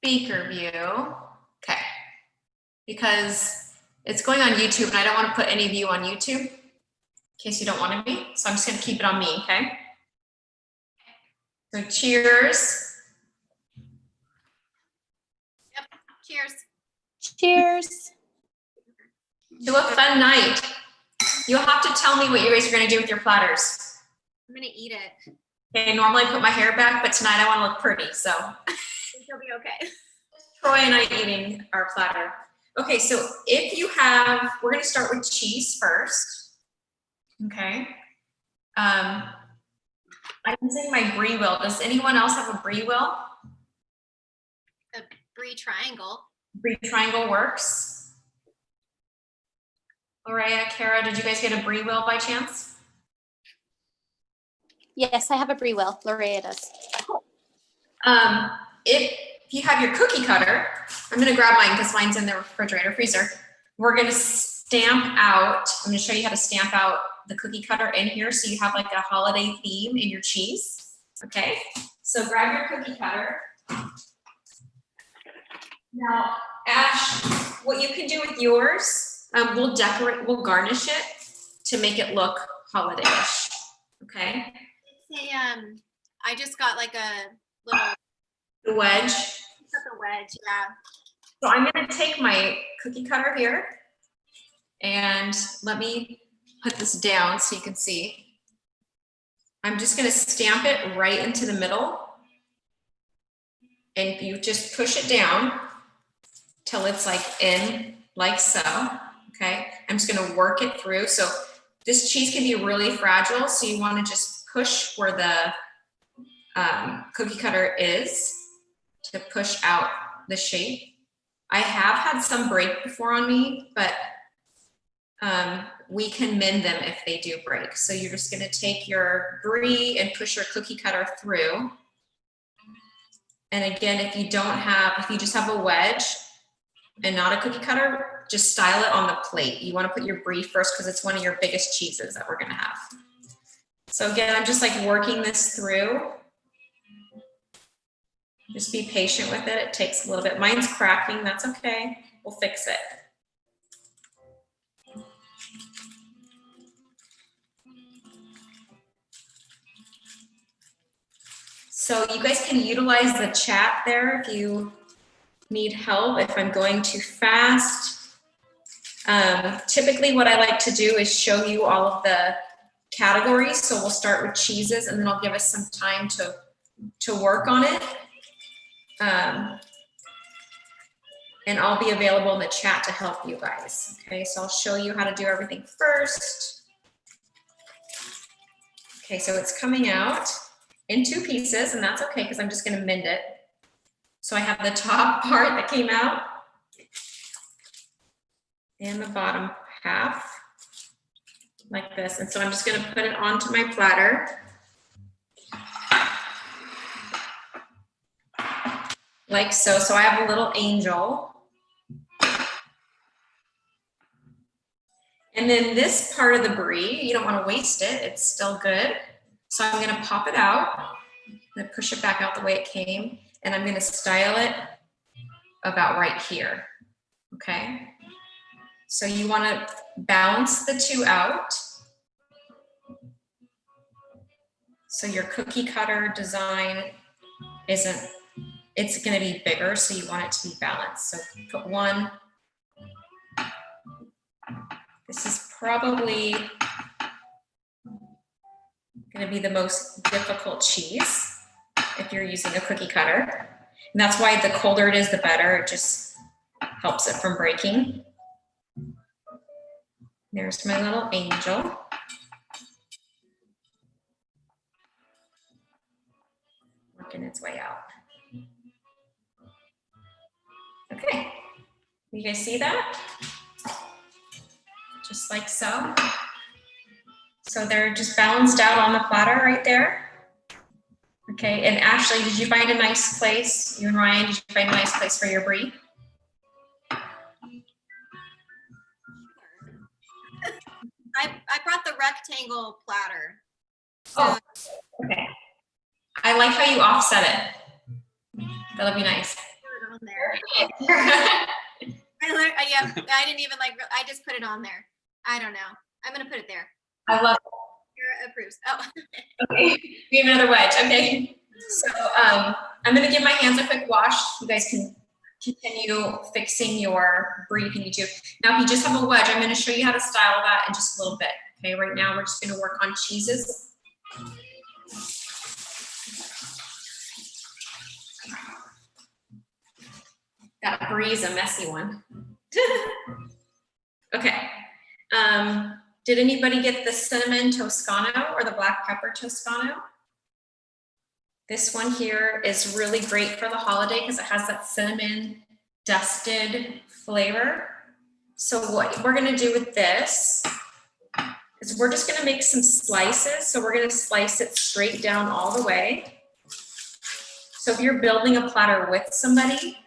speaker view. Okay. Because it's going on YouTube and I don't want to put any of you on YouTube in case you don't want to be. So I'm just going to keep it on me, okay? So cheers. Yep. Cheers. Cheers. To a fun night. You'll have to tell me what you guys are going to do with your platters. I'm going to eat it. Okay, normally I put my hair back, but tonight I want to look pretty, so. It'll be okay. Troy and I eating our platter. Okay, so if you have, we're going to start with cheese first. Okay. I'm using my brie wheel. Does anyone else have a brie wheel? The brie triangle. Brie triangle works. Loraya, Kara, did you guys get a brie wheel by chance? Yes, I have a brie wheel. Loraya does. If you have your cookie cutter, I'm going to grab mine because mine's in the refrigerator freezer. We're going to stamp out, I'm going to show you how to stamp out the cookie cutter in here so you have like a holiday theme in your cheese. Okay, so grab your cookie cutter. Now, Ash, what you can do with yours, we'll decorate, we'll garnish it to make it look holiday-ish. Okay. It's a, I just got like a little wedge. Got the wedge, yeah. So I'm going to take my cookie cutter here and let me put this down so you can see. I'm just going to stamp it right into the middle and you just push it down till it's like in like so. Okay, I'm just going to work it through. So this cheese can be really fragile, so you want to just push where the cookie cutter is to push out the shape. I have had some break before on me, but we can mend them if they do break. So you're just going to take your brie and push your cookie cutter through. And again, if you don't have, if you just have a wedge and not a cookie cutter, just style it on the plate. You want to put your brie first because it's one of your biggest cheeses that we're going to have. So again, I'm just like working this through. Just be patient with it. It takes a little bit. Mine's cracking. That's okay. We'll fix it. So you guys can utilize the chat there if you need help, if I'm going too fast. Typically what I like to do is show you all of the categories. So we'll start with cheeses and then I'll give us some time to work on it. And I'll be available in the chat to help you guys. Okay, so I'll show you how to do everything first. Okay, so it's coming out in 2 pieces and that's okay because I'm just gonna mend it. So I have the top part that came out and the bottom half like this. And so I'm just gonna put it onto my platter. Like so. So I have a little angel. And then this part of the brie, you don't want to waste it. It's still good. So I'm going to pop it out. I'm going to push it back out the way it came. And I'm going to style it about right here. Okay. So you want to balance the 2 out. So your cookie cutter design isn't, it's going to be bigger, so you want it to be balanced. So put 1. This is probably going to be the most difficult cheese if you're using a cookie cutter. And that's why the colder it is, the better. It just helps it from breaking. There's my little angel. Working its way out. Okay, you guys see that? Just like so. So they're just balanced out on the platter right there. Okay, and Ashley, did you find a nice place? You and Ryan, did you find a nice place for your brie? I brought the rectangle platter. So Oh, okay. I like how you offset it. That'll be nice. on I didn't even like, I just put it on there. I don't know. I'm going to put it there. I love Kara approves. Oh, Okay, we have another wedge. Okay, so I'm gonna give my hands a quick wash. You guys can continue fixing your brie if you need to. Now, if you just have a wedge, I'm gonna show you how to style that in just a little bit. Okay, right now we're just gonna work on cheeses. That brie is a messy one. Okay. Did anybody get the cinnamon Toscano or the black pepper Toscano? This one here is really great for the holiday because it has that cinnamon dusted flavor. So what we're gonna do with this is we're just gonna make some slices. So we're gonna slice it straight down all the way. So if you're building a platter with somebody,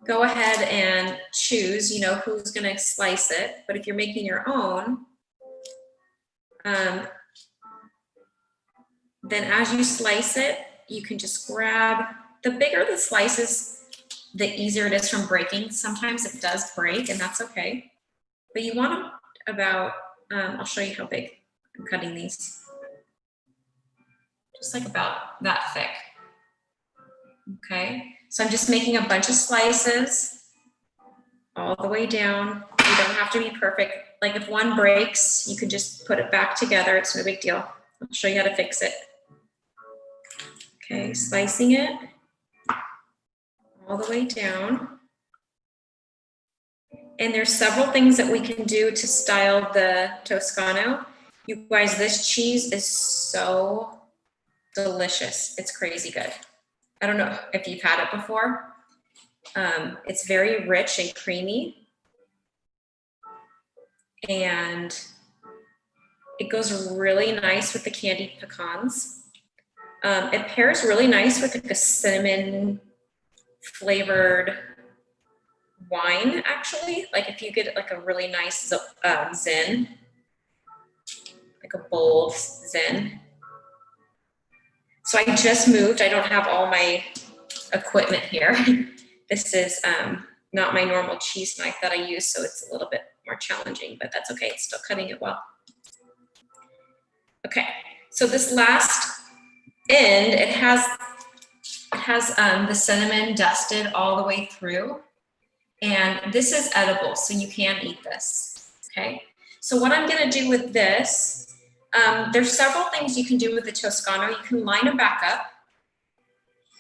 go ahead and choose, you know, who's gonna slice it. But if you're making your own, then as you slice it, you can just grab, the bigger the slices, the easier it is from breaking. Sometimes it does break and that's okay. But you want about, I'll show you how big I'm cutting these. Just like about that thick. Okay, so I'm just making a bunch of slices all the way down. You don't have to be perfect. Like if one breaks, you can just put it back together. It's no big deal. I'll show you how to fix it. Okay, slicing it all the way down. And there's several things that we can do to style the Toscano. You guys, this cheese is so delicious. It's crazy good. I don't know if you've had it before. It's very rich and creamy. And it goes really nice with the candied pecans. It pairs really nice with like a cinnamon flavored wine, actually. Like if you get like a really nice Zin, like a bold Zin. So I just moved. I don't have all my equipment here. This is not my normal cheese knife that I use, so it's a little bit more challenging, but that's okay. It's still cutting it well. Okay, so this last end, it has the cinnamon dusted all the way through. And this is edible, so you can eat this, okay? So what I'm gonna do with this, there's several things you can do with the Toscano. You can line them back up,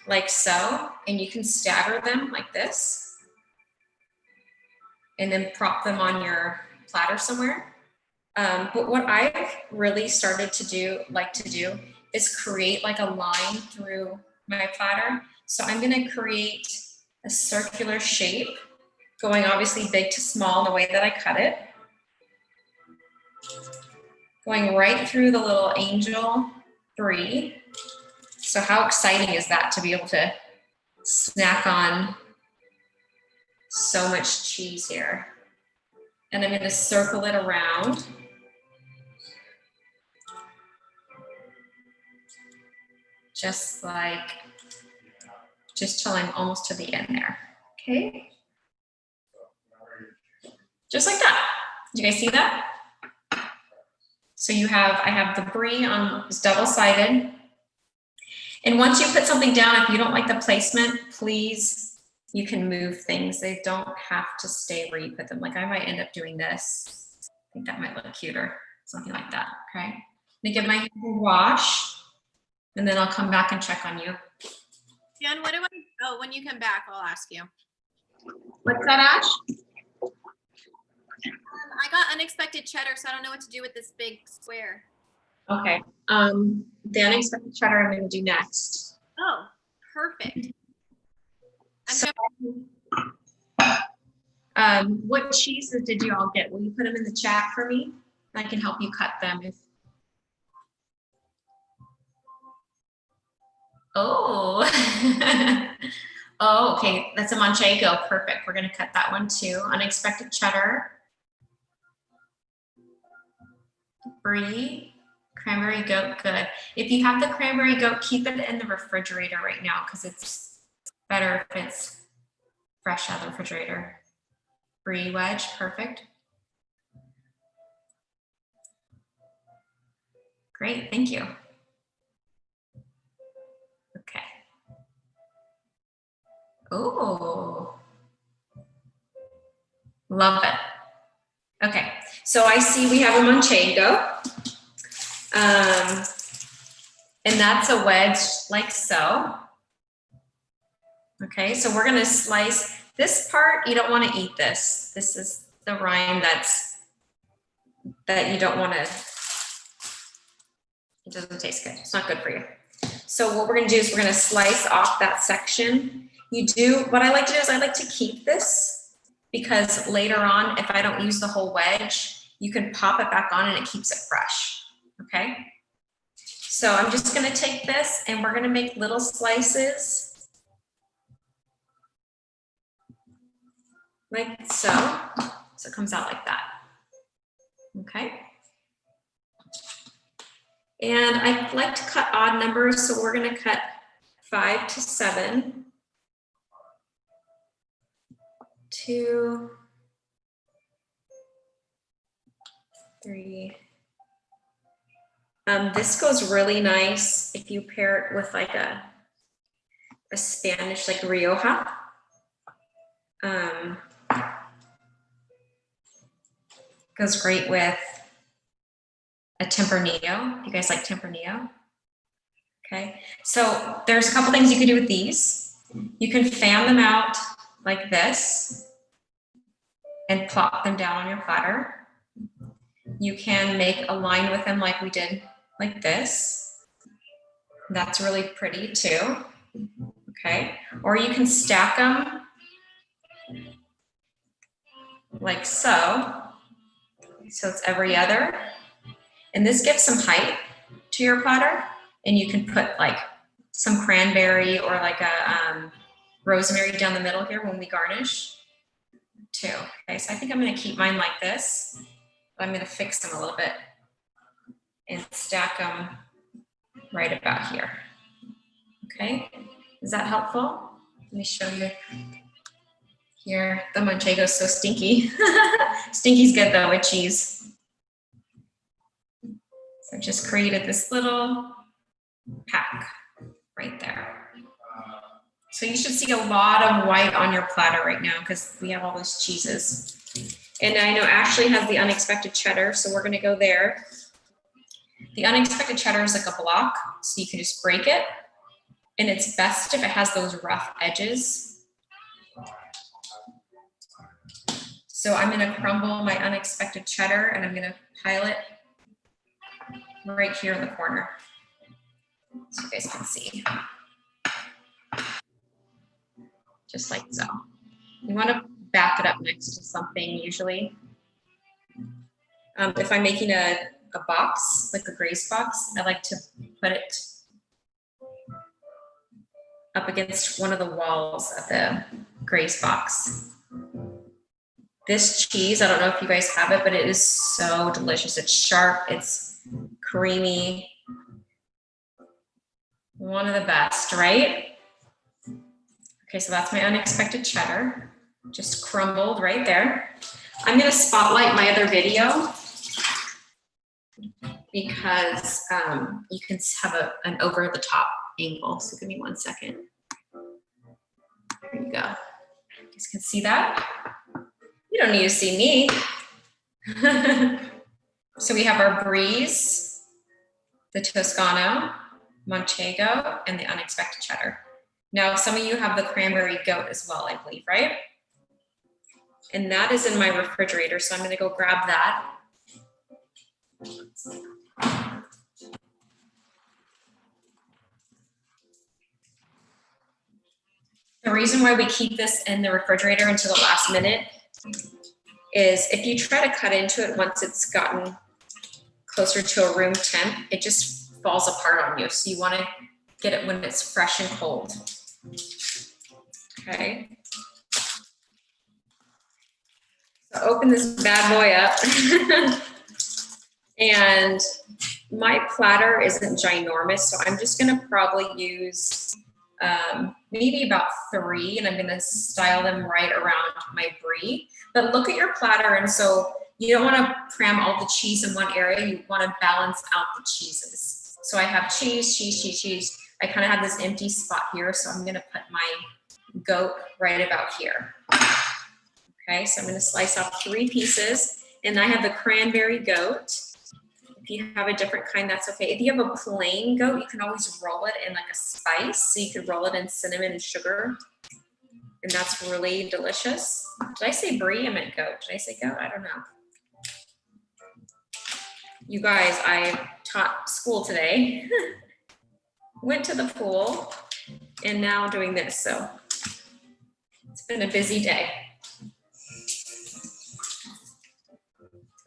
like so, and you can stagger them like this, and then prop them on your platter somewhere. But what I've really started to do, is create like a line through my platter. So I'm gonna create a circular shape, going obviously big to small in the way that I cut it. Going right through the little angel brie. So how exciting is that to be able to snack on so much cheese here. And I'm gonna circle it around. Just till I'm almost to the end there, okay? Just like that. Did you guys see that? So I have the brie on, it's double-sided. And once you put something down, if you don't like the placement, please, you can move things. They don't have to stay where you put them. Like I might end up doing this. I think that might look cuter, something like that, okay? I'm gonna give my hands a wash, and then I'll come back and check on you. Jen, when you come back, I'll ask you. What's that, Ash? I got unexpected cheddar, so I don't know what to do with this big square. Okay, the unexpected cheddar I'm gonna do next. Oh, perfect. What cheeses did you all get? Will you put them in the chat for me? I can help you cut them if. Oh, oh, okay, that's a manchego, perfect. We're gonna cut that one too. Unexpected cheddar. Brie, cranberry goat, good. If you have the cranberry goat, keep it in the refrigerator right now because it's better if it's fresh out of the refrigerator. Brie wedge, perfect. Great, thank you. Okay. Oh, love it. Okay, so I see we have a manchego. And that's a wedge like so. Okay, so we're gonna slice this part. You don't want to eat this. This is the rind that you don't want to. It doesn't taste good. It's not good for you. So what we're gonna do is we're gonna slice off that section. What I like to do is I like to keep this because later on, if I don't use the whole wedge, you can pop it back on and it keeps it fresh. Okay. So I'm just gonna take this and we're gonna make little slices like so. So it comes out like that, okay? And I like to cut odd numbers, so we're gonna cut 5 to 7, 2, 3. This goes really nice if you pair it with like a Spanish, like Rioja. Goes great with a Tempranillo. You guys like Tempranillo? Okay, so there's a couple things you can do with these. You can fan them out like this and plop them down on your platter. You can make a line with them like we did, like this. That's really pretty too. Okay, or you can stack them like so. So it's every other. And this gives some height to your platter. And you can put like some cranberry or like a rosemary down the middle here when we garnish too. Okay, so I think I'm gonna keep mine like this, but I'm gonna fix them a little bit and stack them right about here. Okay, is that helpful? Let me show you here. The manchego is so stinky. Stinky's good though with cheese. So I just created this little pack right there. So you should see a lot of white on your platter right now because we have all those cheeses. And I know Ashley has the unexpected cheddar, so we're gonna go there. The unexpected cheddar is like a block, so you can just break it. And it's best if it has those rough edges. So I'm gonna crumble my unexpected cheddar and I'm gonna pile it right here in the corner, so you guys can see. Just like so. You want to back it up next to something usually. If I'm making a box, like a Graze box, I like to put it up against one of the walls of the Graze box. This cheese, I don't know if you guys have it, but it is so delicious. It's sharp, it's creamy. One of the best, right? Okay, so that's my unexpected cheddar, just crumbled right there. I'm gonna spotlight my other video because you can have an over the top angle. So give me 1 second. There you go. You guys can see that. You don't need to see me. So we have our Breeze, the Toscano, Manchego, and the unexpected cheddar. Now, some of you have the cranberry goat as well, I believe, right? And that is in my refrigerator, so I'm gonna go grab that. The reason why we keep this in the refrigerator until the last minute is if you try to cut into it once it's gotten closer to a room temp, it just falls apart on you. So you wanna get it when it's fresh and cold. Okay. So open this bad boy up. And my platter isn't ginormous, so I'm just gonna probably use maybe about 3, and I'm gonna style them right around my brie. But look at your platter, and so you don't wanna cram all the cheese in one area, you wanna balance out the cheeses. So I have cheese, cheese, cheese, cheese. I kind of have this empty spot here, so I'm gonna put my goat right about here. Okay, so I'm gonna slice off 3 pieces, and I have the cranberry goat. If you have a different kind, that's okay. If you have a plain goat, you can always roll it in like a spice. So you could roll it in cinnamon and sugar, and that's really delicious. Did I say brie? I meant goat. Did I say goat? I don't know. You guys, I taught school today, went to the pool, and now doing this. So it's been a busy day.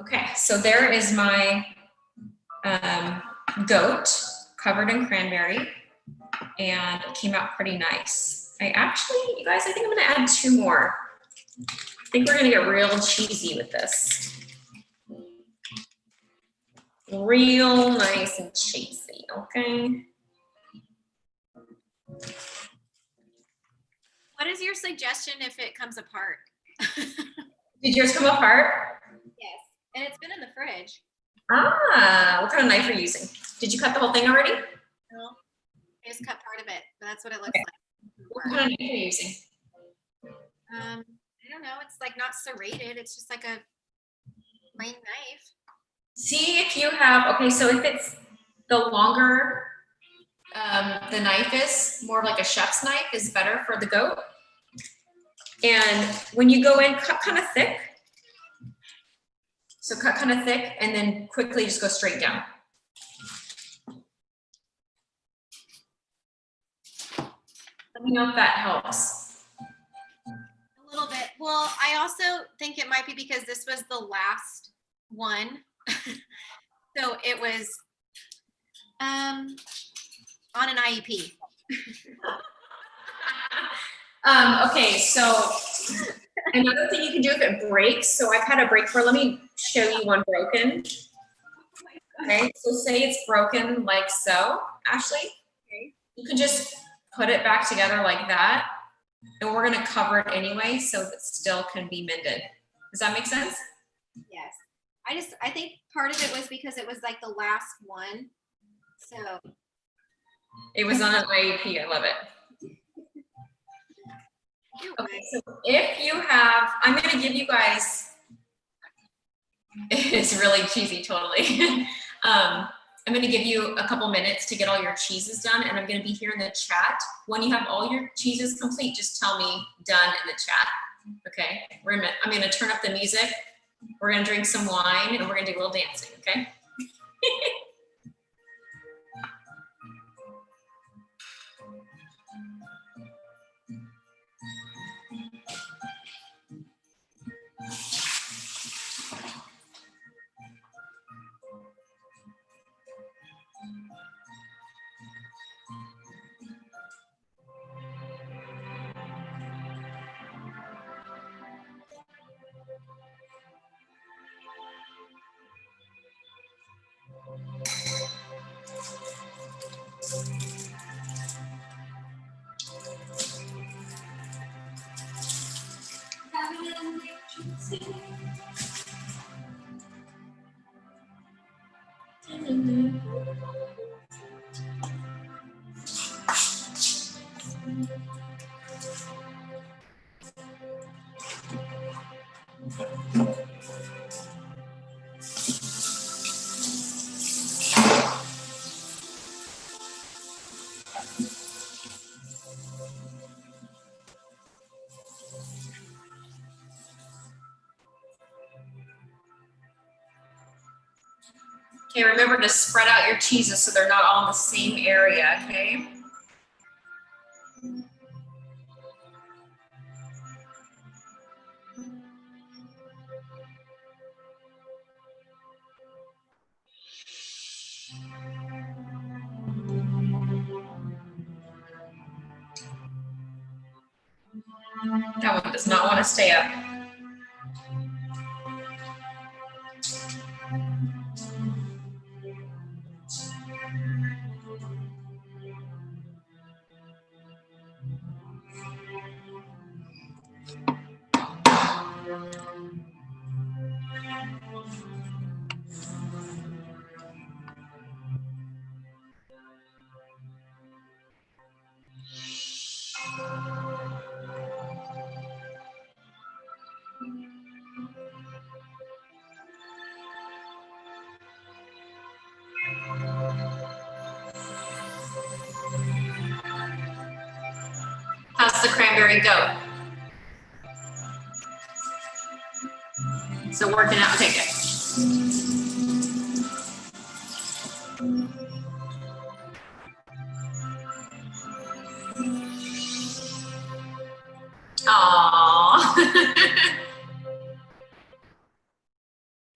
Okay, so there is my goat covered in cranberry, and it came out pretty nice. I actually, you guys, I think I'm gonna add 2 more. I think we're gonna get real cheesy with this. Real nice and cheesy, okay? What is your suggestion if it comes apart? Did yours come apart? Yes, and it's been in the fridge. Ah, what kind of knife are you using? Did you cut the whole thing already? No, I just cut part of it, but that's what it looks Okay. What kind of knife are you using? like. I don't know. It's like not serrated. It's just like a plain knife. See if you have, okay, so if it's the longer the knife is, more like a chef's knife is better for the goat. And when you go in, cut kind of thick. So cut kind of thick and then quickly just go straight down. Let me know if that helps. A little bit. Well, I also think it might be because this was the last one. So it was on an IEP. Okay, so another thing you can do if it breaks, so I've had a break for, let me show you one broken. Okay, so say it's broken like so, Ashley. Okay. You can just put it back together like that, and we're gonna cover it anyway so that it still can be mended. Does that make sense? Yes. I think part of it was because it was like the last one. So It was on an IEP, I love it. Okay, so if you have, I'm gonna give you guys, it's really cheesy, totally. I'm gonna give you a couple minutes to get all your cheeses done, and I'm gonna be here in the chat. When you have all your cheeses complete, just tell me done in the chat, okay? I'm gonna turn up the music, we're gonna drink some wine, and we're gonna do a little dancing, okay? Okay, remember to spread out your cheeses so they're not all in the same area, okay? That one does not want to stay up. the cranberry go? So working out, okay, good. Aww.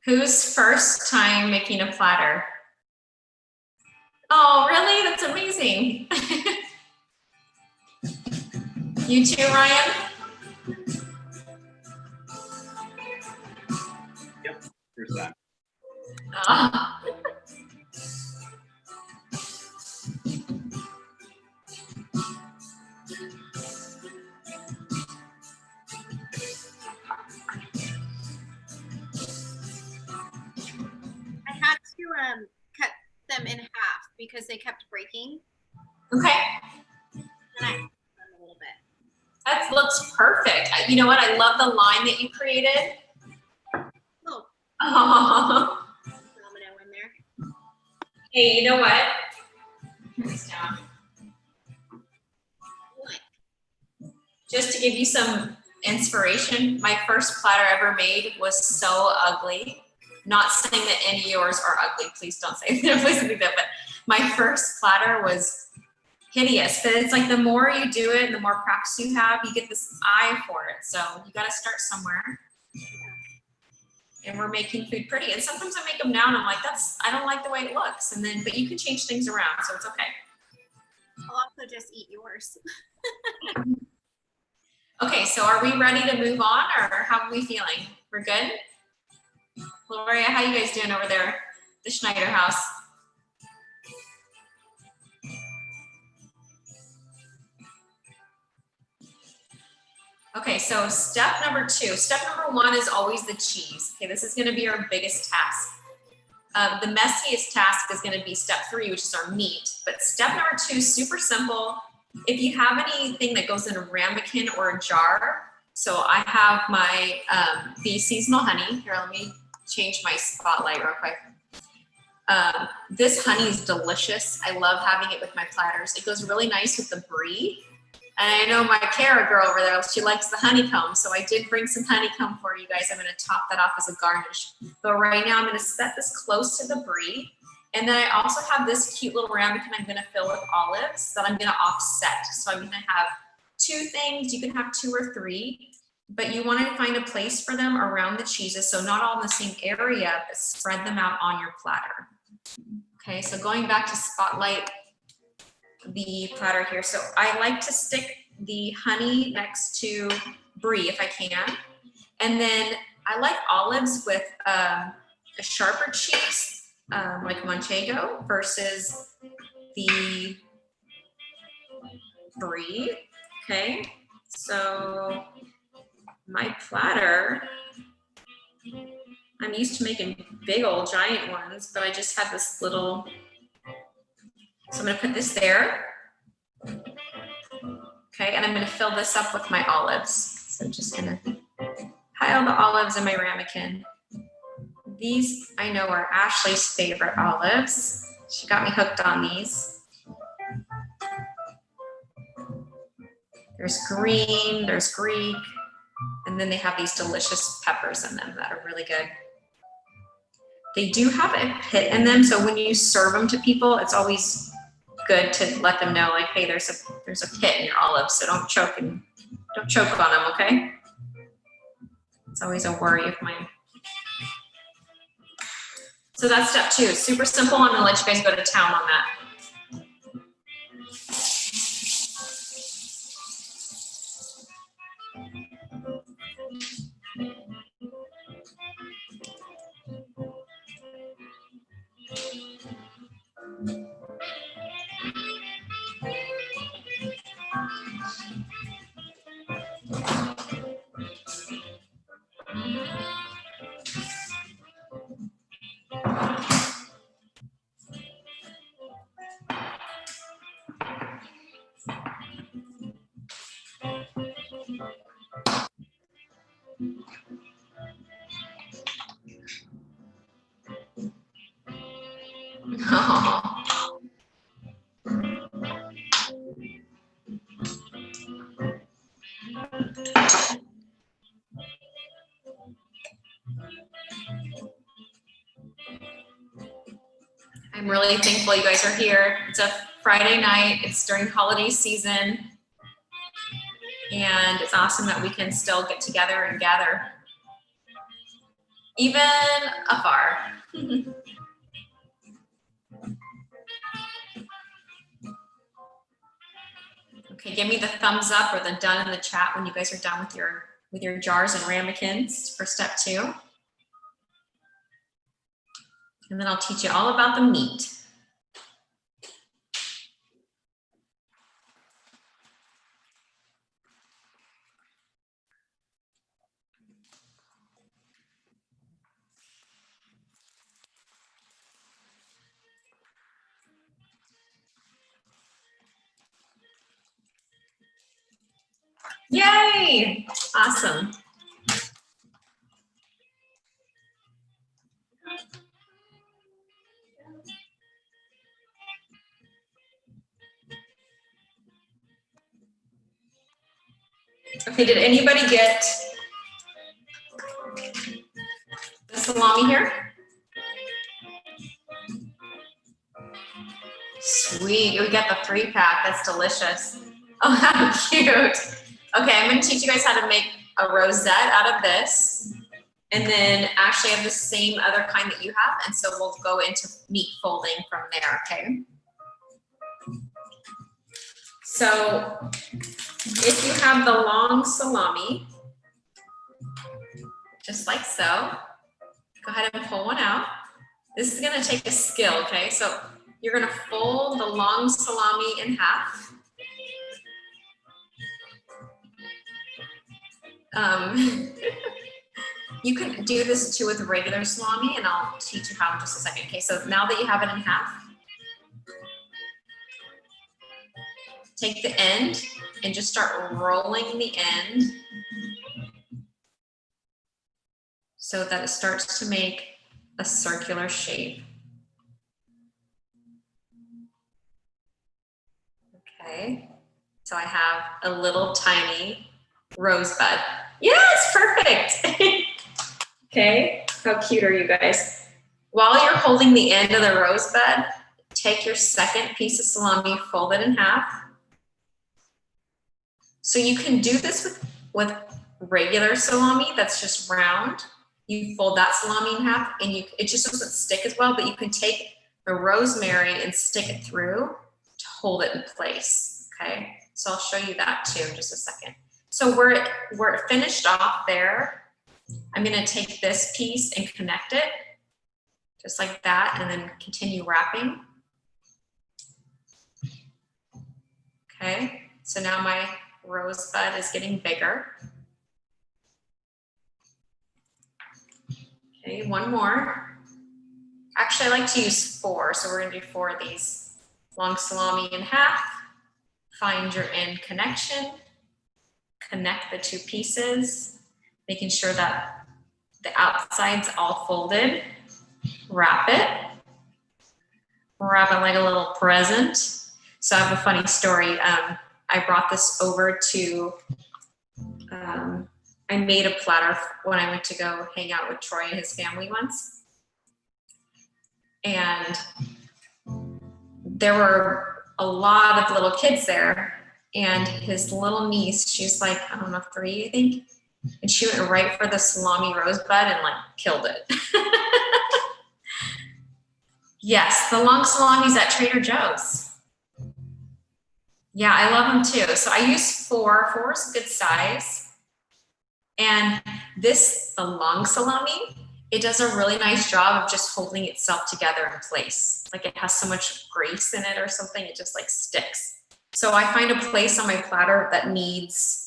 Who's first time making a platter? Oh, really? That's amazing. You too, Ryan? Yep, there's that. Oh. I had to cut them in half because they kept breaking. Okay. And I cut them a little bit. That looks perfect. You know what? I love the line that you created. Little Oh. domino in there. Hey, you know what? Turn this down. Just to give you some inspiration, my first platter I ever made was so ugly. Not saying that any of yours are ugly. Please don't say that. Please don't do that. But my first platter was hideous. But it's like the more you do it and the more practice you have, you get this eye for it. So you got to start somewhere. And we're making food pretty. And sometimes I make them now and I'm like, I don't like the way it looks. And then, but you can change things around, so it's okay. I'll also just eat yours. Okay, so are we ready to move on, or how are we feeling? We're good? Gloria, how you guys doing over there, the Schneider house? Okay, so step number 2. Step number 1 is always the cheese. Okay, this is gonna be our biggest task. The messiest task is gonna be step 3, which is our meat. But step number 2 is super simple. If you have anything that goes in a ramekin or a jar, so I have my the seasonal honey. Here, let me change my spotlight real quick. This honey is delicious. I love having it with my platters. It goes really nice with the brie. And I know my Kara girl over there, she likes the honeycomb. So I did bring some honeycomb for you guys. I'm gonna top that off as a garnish. But right now I'm gonna set this close to the brie. And then I also have this cute little ramekin I'm gonna fill with olives that I'm gonna offset. So I'm gonna have 2 things. You can have 2 or 3, but you wanna find a place for them around the cheeses. So not all in the same area, but spread them out on your platter. Okay, so going back to spotlight the platter here. So I like to stick the honey next to brie if I can. And then I like olives with a sharper cheese, like manchego versus the brie. Okay, so my platter, I'm used to making big old giant ones, but I just have this little, so I'm gonna put this there. Okay, and I'm gonna fill this up with my olives. So I'm just gonna pile the olives in my ramekin. These I know are Ashley's favorite olives. She got me hooked on these. There's green, there's Greek, and then they have these delicious peppers in them that are really good. They do have a pit in them, so when you serve them to people, it's always good to let them know, like, hey, there's a pit in your olives, so don't choke on them, okay? It's always a worry of mine. So that's step 2, super simple. I'm gonna let you guys go to town on that. I'm really thankful you guys are here. It's a Friday night. It's during holiday season. And it's awesome that we can still get together and gather, even afar. Okay, give me the thumbs up or the done in the chat when you guys are done with your jars and ramekins for step 2. And then I'll teach you all about the meat. Yay! Awesome. Okay, did anybody get the salami here? Sweet, we got the 3-pack, that's delicious. Oh, how cute. Okay, I'm gonna teach you guys how to make a rosette out of this. And then actually I have the same other kind that you have, and so we'll go into meat folding from there, okay? So if you have the long salami, just like so, go ahead and pull one out. This is gonna take a skill, okay? So you're gonna fold the long salami in half. You can do this too with regular salami, and I'll teach you how in just a second. Okay, so now that you have it in half, take the end and just start rolling the end so that it starts to make a circular shape. Okay, so I have a little tiny rosebud. Yes, perfect. Okay, how cute are you guys? While you're holding the end of the rosebud, take your second piece of salami, fold it in half. So you can do this with regular salami that's just round. You fold that salami in half and it just doesn't stick as well, but you can take the rosemary and stick it through to hold it in place, okay? So I'll show you that too in just a second. So we're finished off there. I'm gonna take this piece and connect it, just like that, and then continue wrapping. Okay, so now my rosebud is getting bigger. Okay, one more. Actually, I like to use 4, so we're gonna do 4 of these. Long salami in half, find your end connection, connect the 2 pieces, making sure that the outside's all folded. Wrap it like a little present. So I have a funny story. I brought this over to, I made a platter when I went to go hang out with Troy and his family once. And there were a lot of little kids there, and his little niece, she's like, I don't know, 3, I think. And she went right for the salami rosebud and like killed it. Yes, the long salamis at Trader Joe's. Yeah, I love them too. So I use 4. 4 is a good size. And the long salami, it does a really nice job of just holding itself together in place. Like it has so much grease in it or something, it just like sticks. So I find a place on my platter that needs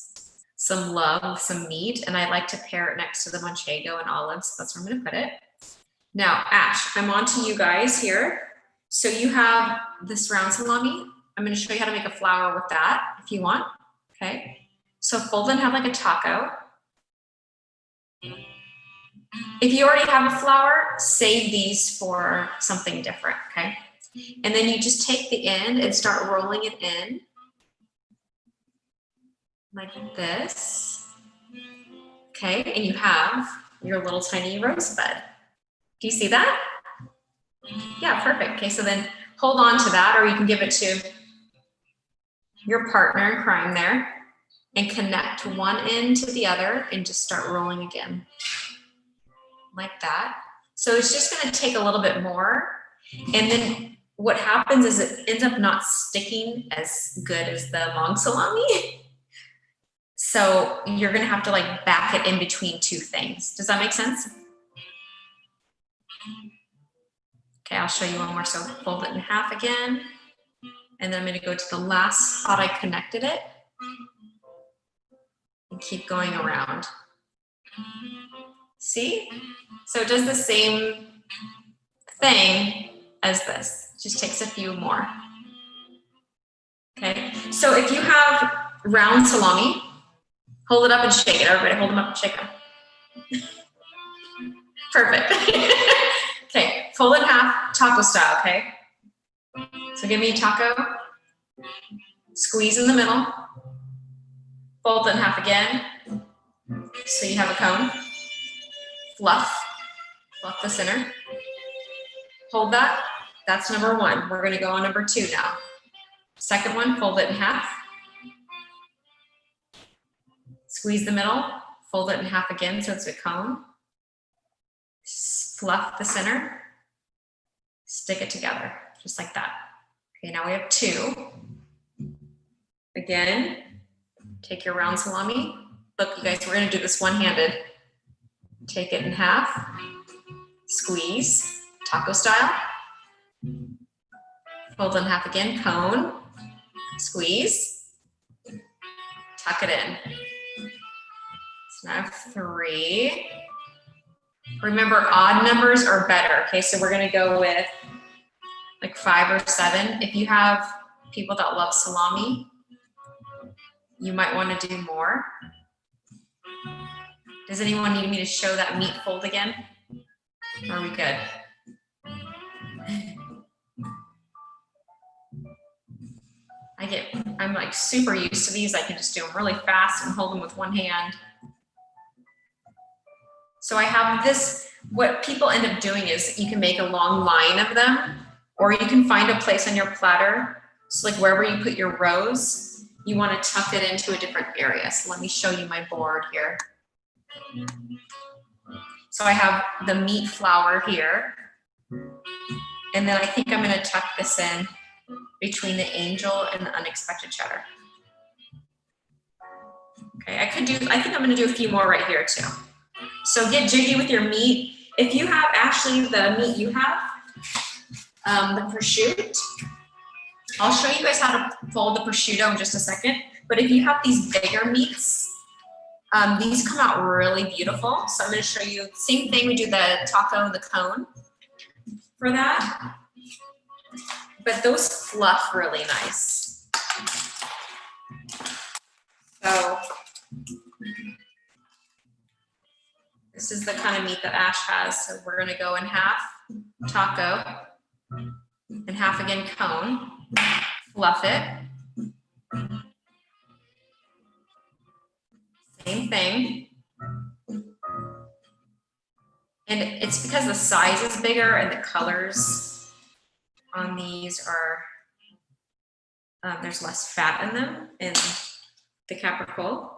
some love, some meat, and I like to pair it next to the manchego and olives. So that's where I'm gonna put it. Now, Ash, I'm on to you guys here. So you have this round salami. I'm gonna show you how to make a flour with that if you want, okay? So fold and have like a taco. If you already have a flour, save these for something different, okay? And then you just take the end and start rolling it in like this. Okay, and you have your little tiny rosebud. Do you see that? Yeah, perfect. Okay, so then hold on to that, or you can give it to your partner in crime there and connect one end to the other and just start rolling again. Like that. So it's just gonna take a little bit more. And then what happens is it ends up not sticking as good as the long salami. So you're gonna have to like back it in between two things. Does that make sense? Okay, I'll show you one more. So fold it in half again. And then I'm gonna go to the last spot I connected it. And keep going around. See? So it does the same thing as this. It just takes a few more. Okay, so if you have round salami, hold it up and shake it. Everybody hold them up and shake them. Perfect. Okay, fold it in half, taco style, okay? So give me a taco, squeeze in the middle, fold it in half again, so you have a cone, fluff the center, hold that, that's number one. We're gonna go on number two now. Second one, fold it in half, squeeze the middle, fold it in half again so it's a cone, fluff the center, stick it together, just like that. Okay, now we have two. Again, take your round salami. Look, you guys, we're gonna do this one-handed. Take it in half, squeeze, taco style. Fold in half again, cone, squeeze, tuck it in. So now I have three. Remember, odd numbers are better, okay? So we're gonna go with like 5 or 7. If you have people that love salami, you might wanna do more. Does anyone need me to show that meat fold again? Or are we good? I'm like super used to these. I can just do them really fast and hold them with one hand. So I have this, what people end up doing is you can make a long line of them, or you can find a place on your platter. So like wherever you put your rows, you want to tuck it into a different area. So let me show you my board here. So I have the meat flour here. And then I think I'm gonna tuck this in between the angel and the unexpected cheddar. Okay, I think I'm gonna do a few more right here too. So get jiggy with your meat. If you have, Ashley, the meat you have, the prosciutto, I'll show you guys how to fold the prosciutto in just a second. But if you have these bigger meats, these come out really beautiful. So I'm gonna show you, same thing, we do the taco and the cone for that. But those fluff really nice. So this is the kind of meat that Ash has. So we're gonna go in half taco and half again cone, fluff it. Same thing. And it's because the size is bigger and the colors on these are, there's less fat in them in the capricorn.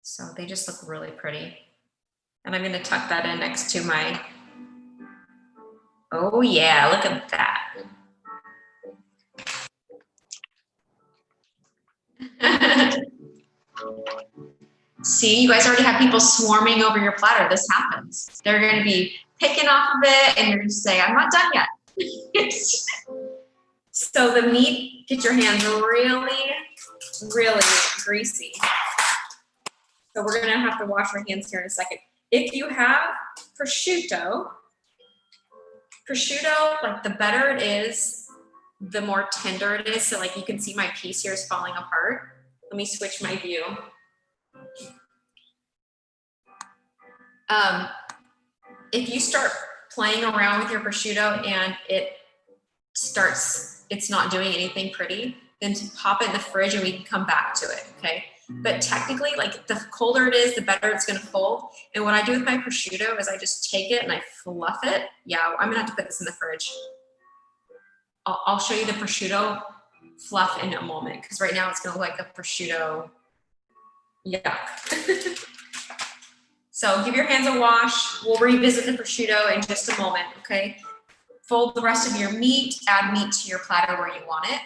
So they just look really pretty. And I'm gonna tuck that in next to my, oh yeah, look at that. See, you guys already have people swarming over your platter. This happens. They're gonna be picking off of it and you're gonna say, I'm not done yet. So the meat, get your hands really, really greasy. So we're gonna have to wash our hands here in a second. If you have prosciutto, like the better it is, the more tender it is. So like you can see my piece here is falling apart. Let me switch my view. If you start playing around with your prosciutto and it's not doing anything pretty, then pop it in the fridge and we can come back to it, okay? but technically, like, the colder it is, the better it's gonna fold. And what I do with my prosciutto is I just take it and I fluff it. Yeah, I'm gonna have to put this in the fridge. I'll show you the prosciutto fluff in a moment, because right now it's gonna look like a prosciutto yuck. So give your hands a wash. We'll revisit the prosciutto in just a moment, okay? Fold the rest of your meat, add meat to your platter where you want it.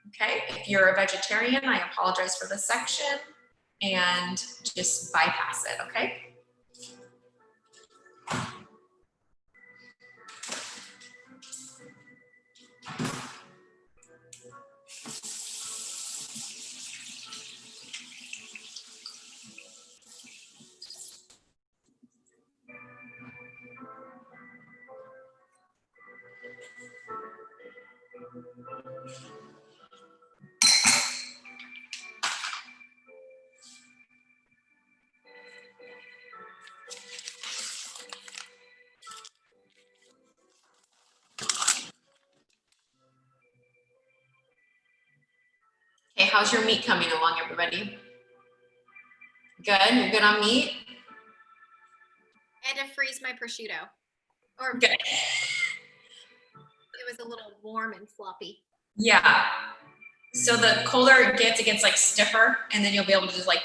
Okay, if you're a vegetarian, I apologize for this section, and just bypass it, okay? Okay, how's your meat coming along, everybody? Good, you're good on meat? I had to freeze my prosciutto. Or Good. it was a little warm and floppy. Yeah. So the colder it gets like stiffer, and then you'll be able to just like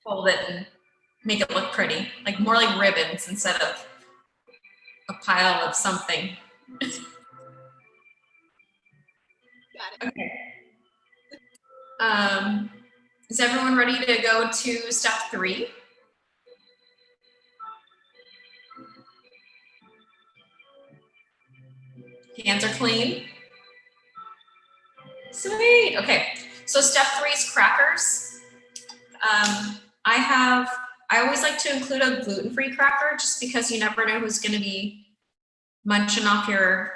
fold it and make it look pretty, like more like ribbons instead of a pile of something. Got it. Okay. Is everyone ready to go to step 3? Hands are clean. Sweet. Okay. So step 3 is crackers. I always like to include a gluten-free cracker, just because you never know who's going to be munching off your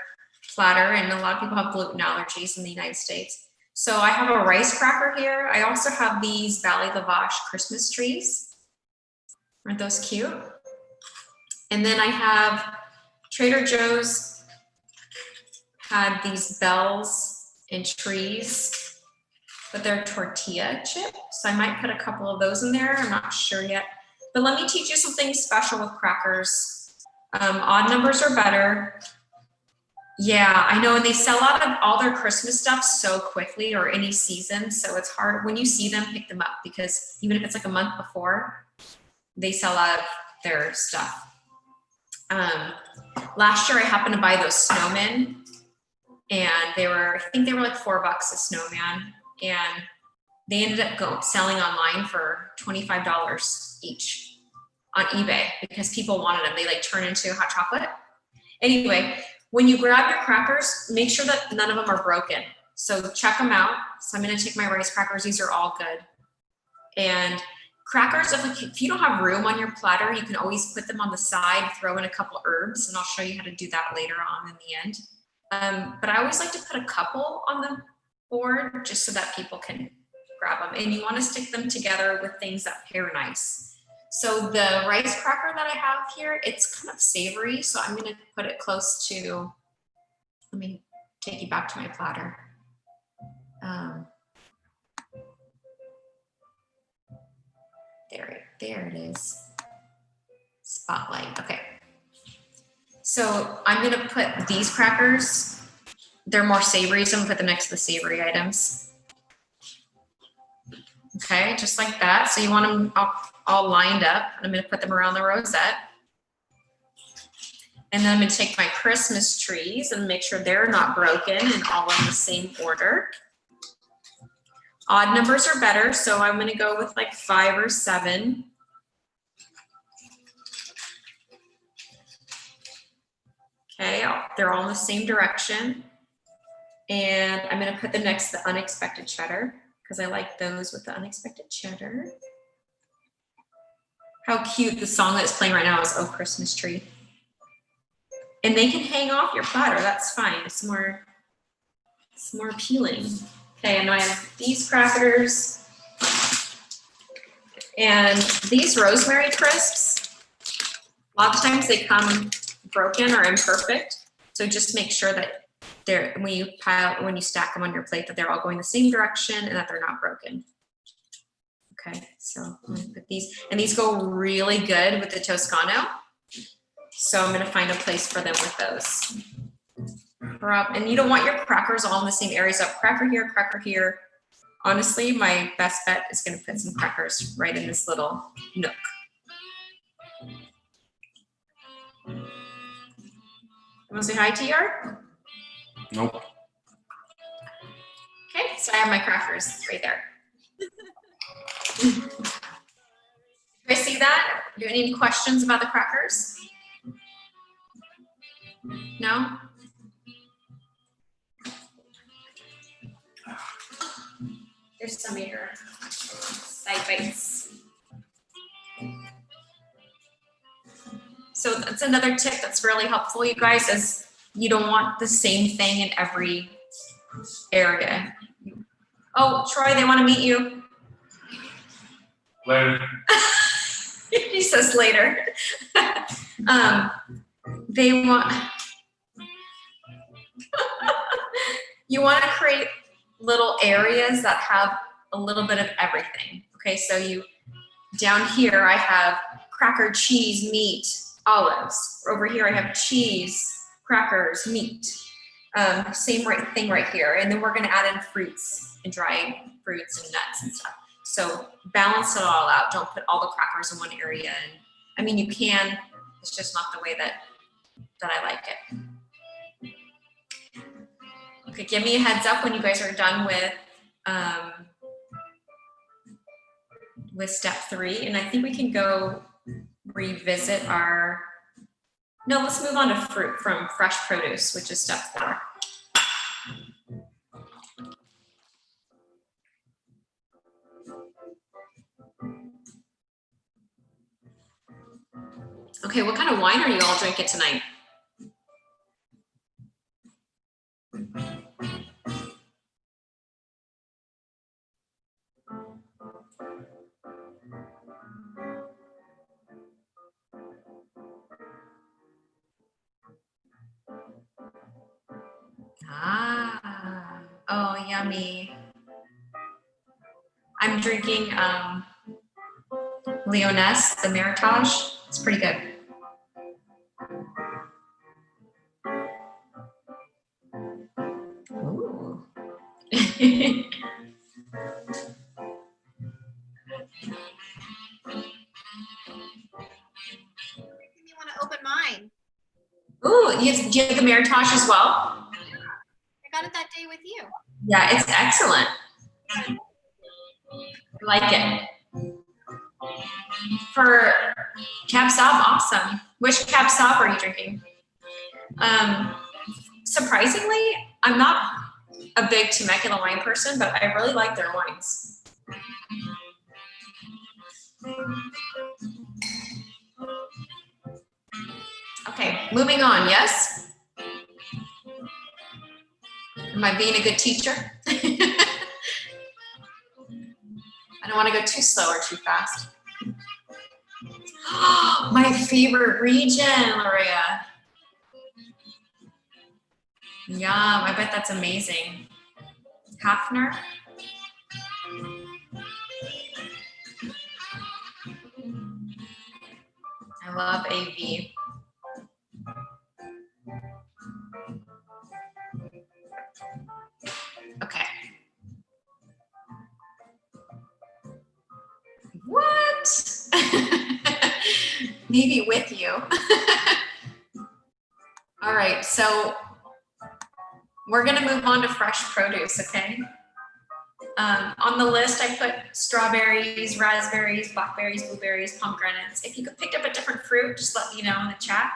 platter, and a lot of people have gluten allergies in the United States. So I have a rice cracker here. I also have these Valley Lavash Christmas trees. Aren't those cute? And then I have Trader Joe's had these bells and trees, but they're tortilla chip. So I might put a couple of those in there. I'm not sure yet. But let me teach you something special with crackers. Odd numbers are better. Yeah, I know, and they sell out of all their Christmas stuff so quickly, or any season, so it's hard when you see them, pick them up, because even if it's like a month before, they sell out of their stuff. Last year I happened to buy those snowmen, and I think they were like $4 a snowman, and they ended up selling online for $25 each on eBay, because people wanted them. They like turn into hot chocolate. Anyway, when you grab your crackers, make sure that none of them are broken. So check them out. So I'm gonna take my rice crackers. These are all good. And crackers, if you don't have room on your platter, you can always put them on the side, throw in a couple herbs, and I'll show you how to do that later on in the end. But I always like to put a couple on the board, just so that people can grab them. And you wanna stick them together with things that pair nice. So the rice cracker that I have here, it's kind of savory, so I'm gonna put it close to, let me take you back to my platter. There it is. Spotlight, okay. So I'm gonna put these crackers, they're more savory, so I'm gonna put them next to the savory items. Okay, just like that. So you want them all lined up. I'm gonna put them around the rosette. And then I'm gonna take my Christmas trees and make sure they're not broken and all in the same order. Odd numbers are better, so I'm gonna go with like 5 or 7. Okay, they're all in the same direction. And I'm gonna put them next to the unexpected cheddar, because I like those with the unexpected cheddar. How cute the song that's playing right now is "Oh Christmas Tree." And they can hang off your platter, that's fine. It's more appealing. Okay, and I have these crackers. And these rosemary crisps, a lot of times they come broken or imperfect. So just make sure that when you stack them on your plate, that they're all going the same direction and that they're not broken. So I'm gonna put these, and these go really good with the Toscano. So I'm gonna find a place for them with those. And you don't want your crackers all in the same area. So cracker here, cracker here. Honestly, my best bet is gonna put some crackers right in this little nook. You wanna say hi, TR? Nope. Okay, so I have my crackers right there. You guys see that? Do you have any questions about the crackers? No? There's some of your side bites. So that's another tip that's really helpful, you guys, is you don't want the same thing in every area. Oh, Troy, they want to meet you. Later. He says later. They want, you want to create little areas that have a little bit of everything. Okay, so you, down here I have cracker, cheese, meat, olives. Over here I have cheese, crackers, meat. Same thing right here. And then we're gonna add in fruits and dried fruits and nuts and stuff. So balance it all out. Don't put all the crackers in one area. And I mean, you can, it's just not the way that I like it. Okay, give me a heads up when you guys are done with step 3. And I think we can go revisit our, no, let's move on to fruit from fresh produce, which is step 4. Okay, what kind of wine are you all drinking tonight? Ah, oh, yummy. I'm drinking Lyonesse, the Meritage. It's pretty good. Ooh. You want to open mine? Ooh, do you have the Meritage as well? I got it that day with you. Yeah, it's excellent. I like it. For Cab Sauv, awesome. Which Cab Sauv are you drinking? Surprisingly, I'm not a big Temecula wine person, but I really like their wines. Okay, moving on, yes? Am I being a good teacher? I don't want to go too slow or too fast. My favorite region, Lorea. Yum, I bet that's amazing. Hafner. I love AV. Okay. What? Maybe with you. All right, so we're gonna move on to fresh produce, okay? On the list, I put strawberries, raspberries, blackberries, blueberries, pomegranates. If you picked up a different fruit, just let me know in the chat.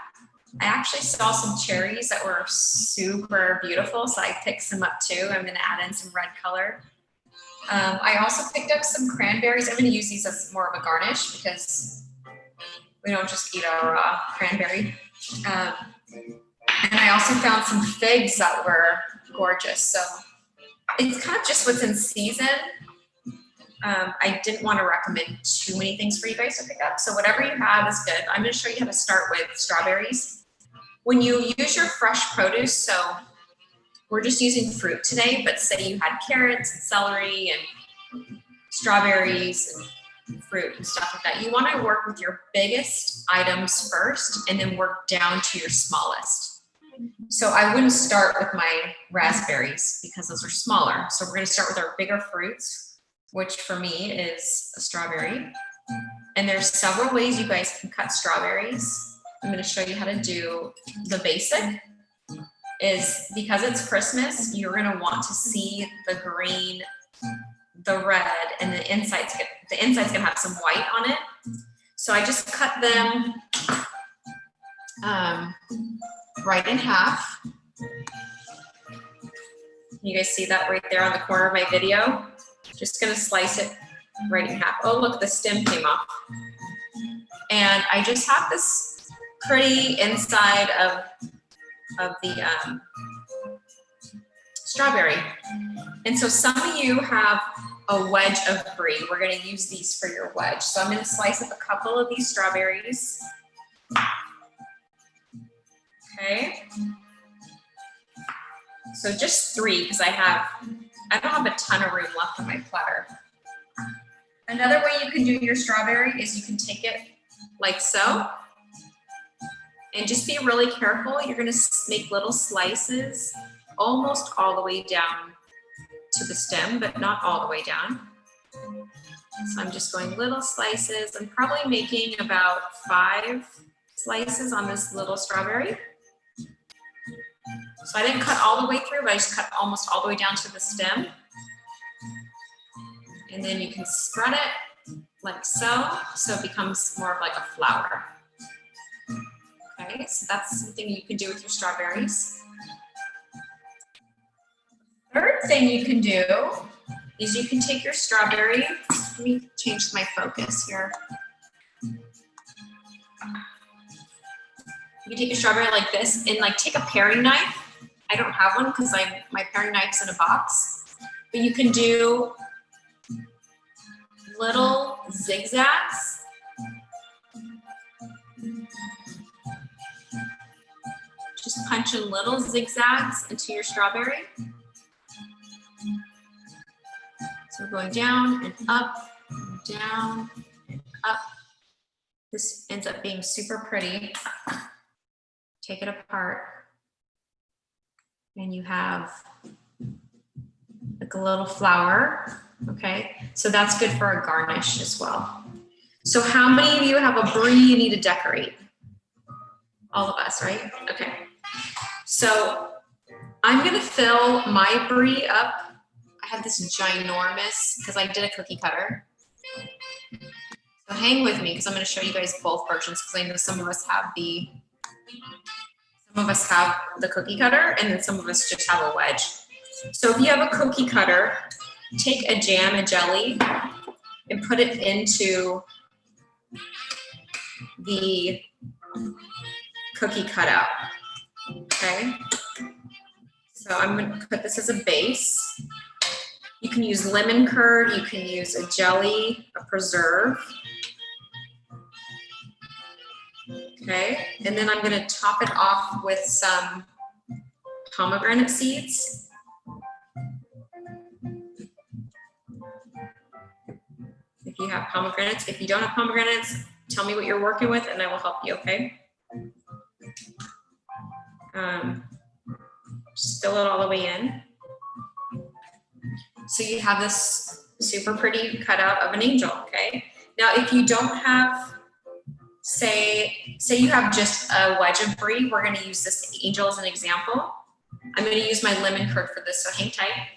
I actually saw some cherries that were super beautiful, so I picked some up too. I'm gonna add in some red color. I also picked up some cranberries. I'm gonna use these as more of a garnish because we don't just eat a raw cranberry. And I also found some figs that were gorgeous. So it's kind of just what's in season. I didn't want to recommend too many things for you guys to pick up. So whatever you have is good. I'm going to show you how to start with strawberries. When you use your fresh produce, so we're just using fruit today, but say you had carrots and celery and strawberries and fruit and stuff like that. You want to work with your biggest items first and then work down to your smallest. So I wouldn't start with my raspberries because those are smaller. So we're going to start with our bigger fruits, which for me is a strawberry. And there's several ways you guys can cut strawberries. I'm going to show you how to do the basic. Is because it's Christmas, you're going to want to see the green, the red, and the inside's going to have some white on it. So I just cut them right in half. You guys see that right there on the corner of my video? Just going to slice it right in half. Oh, look, the stem came off. And I just have this pretty inside of the strawberry. And so some of you have a wedge of brie. We're going to use these for your wedge. So I'm going to slice up a couple of these strawberries. Okay. So just 3 because I don't have a ton of room left on my platter. Another way you can do your strawberry is you can take it like so. And just be really careful. You're going to make little slices almost all the way down to the stem, but not all the way down. So I'm just going little slices. I'm probably making about 5 slices on this little strawberry. So I didn't cut all the way through, but I just cut almost all the way down to the stem. And then you can spread it like so it becomes more of like a flower. Okay, so that's something you can do with your strawberries. Third thing you can do is you can take your strawberry. Let me change my focus here. You can take your strawberry like this and like take a paring knife. I don't have one because my paring knife's in a box. But you can do little zigzags. Just punch in little zigzags into your strawberry. So we're going down and up, and down and up. This ends up being super pretty. Take it apart. And you have like a little flower, okay? So that's good for a garnish as well. So how many of you have a brie you need to decorate? All of us, right? Okay. So I'm gonna fill my brie up. I have this ginormous, because I did a cookie cutter. So hang with me, because I'm gonna show you guys both versions, because I know some of us have the cookie cutter, and then some of us just have a wedge. So if you have a cookie cutter, take a jam, a jelly, and put it into the cookie cutout, okay? So I'm gonna put this as a base. You can use lemon curd, you can use a jelly, a preserve. Okay, and then I'm gonna top it off with some pomegranate seeds. If you have pomegranates, if you don't have pomegranates, tell me what you're working with and I will help you, okay? Just fill it all the way in. So you have this super pretty cutout of an angel, okay? Now, if you don't have, say you have just a wedge of brie, we're gonna use this angel as an example. I'm gonna use my lemon curd for this, so hang tight.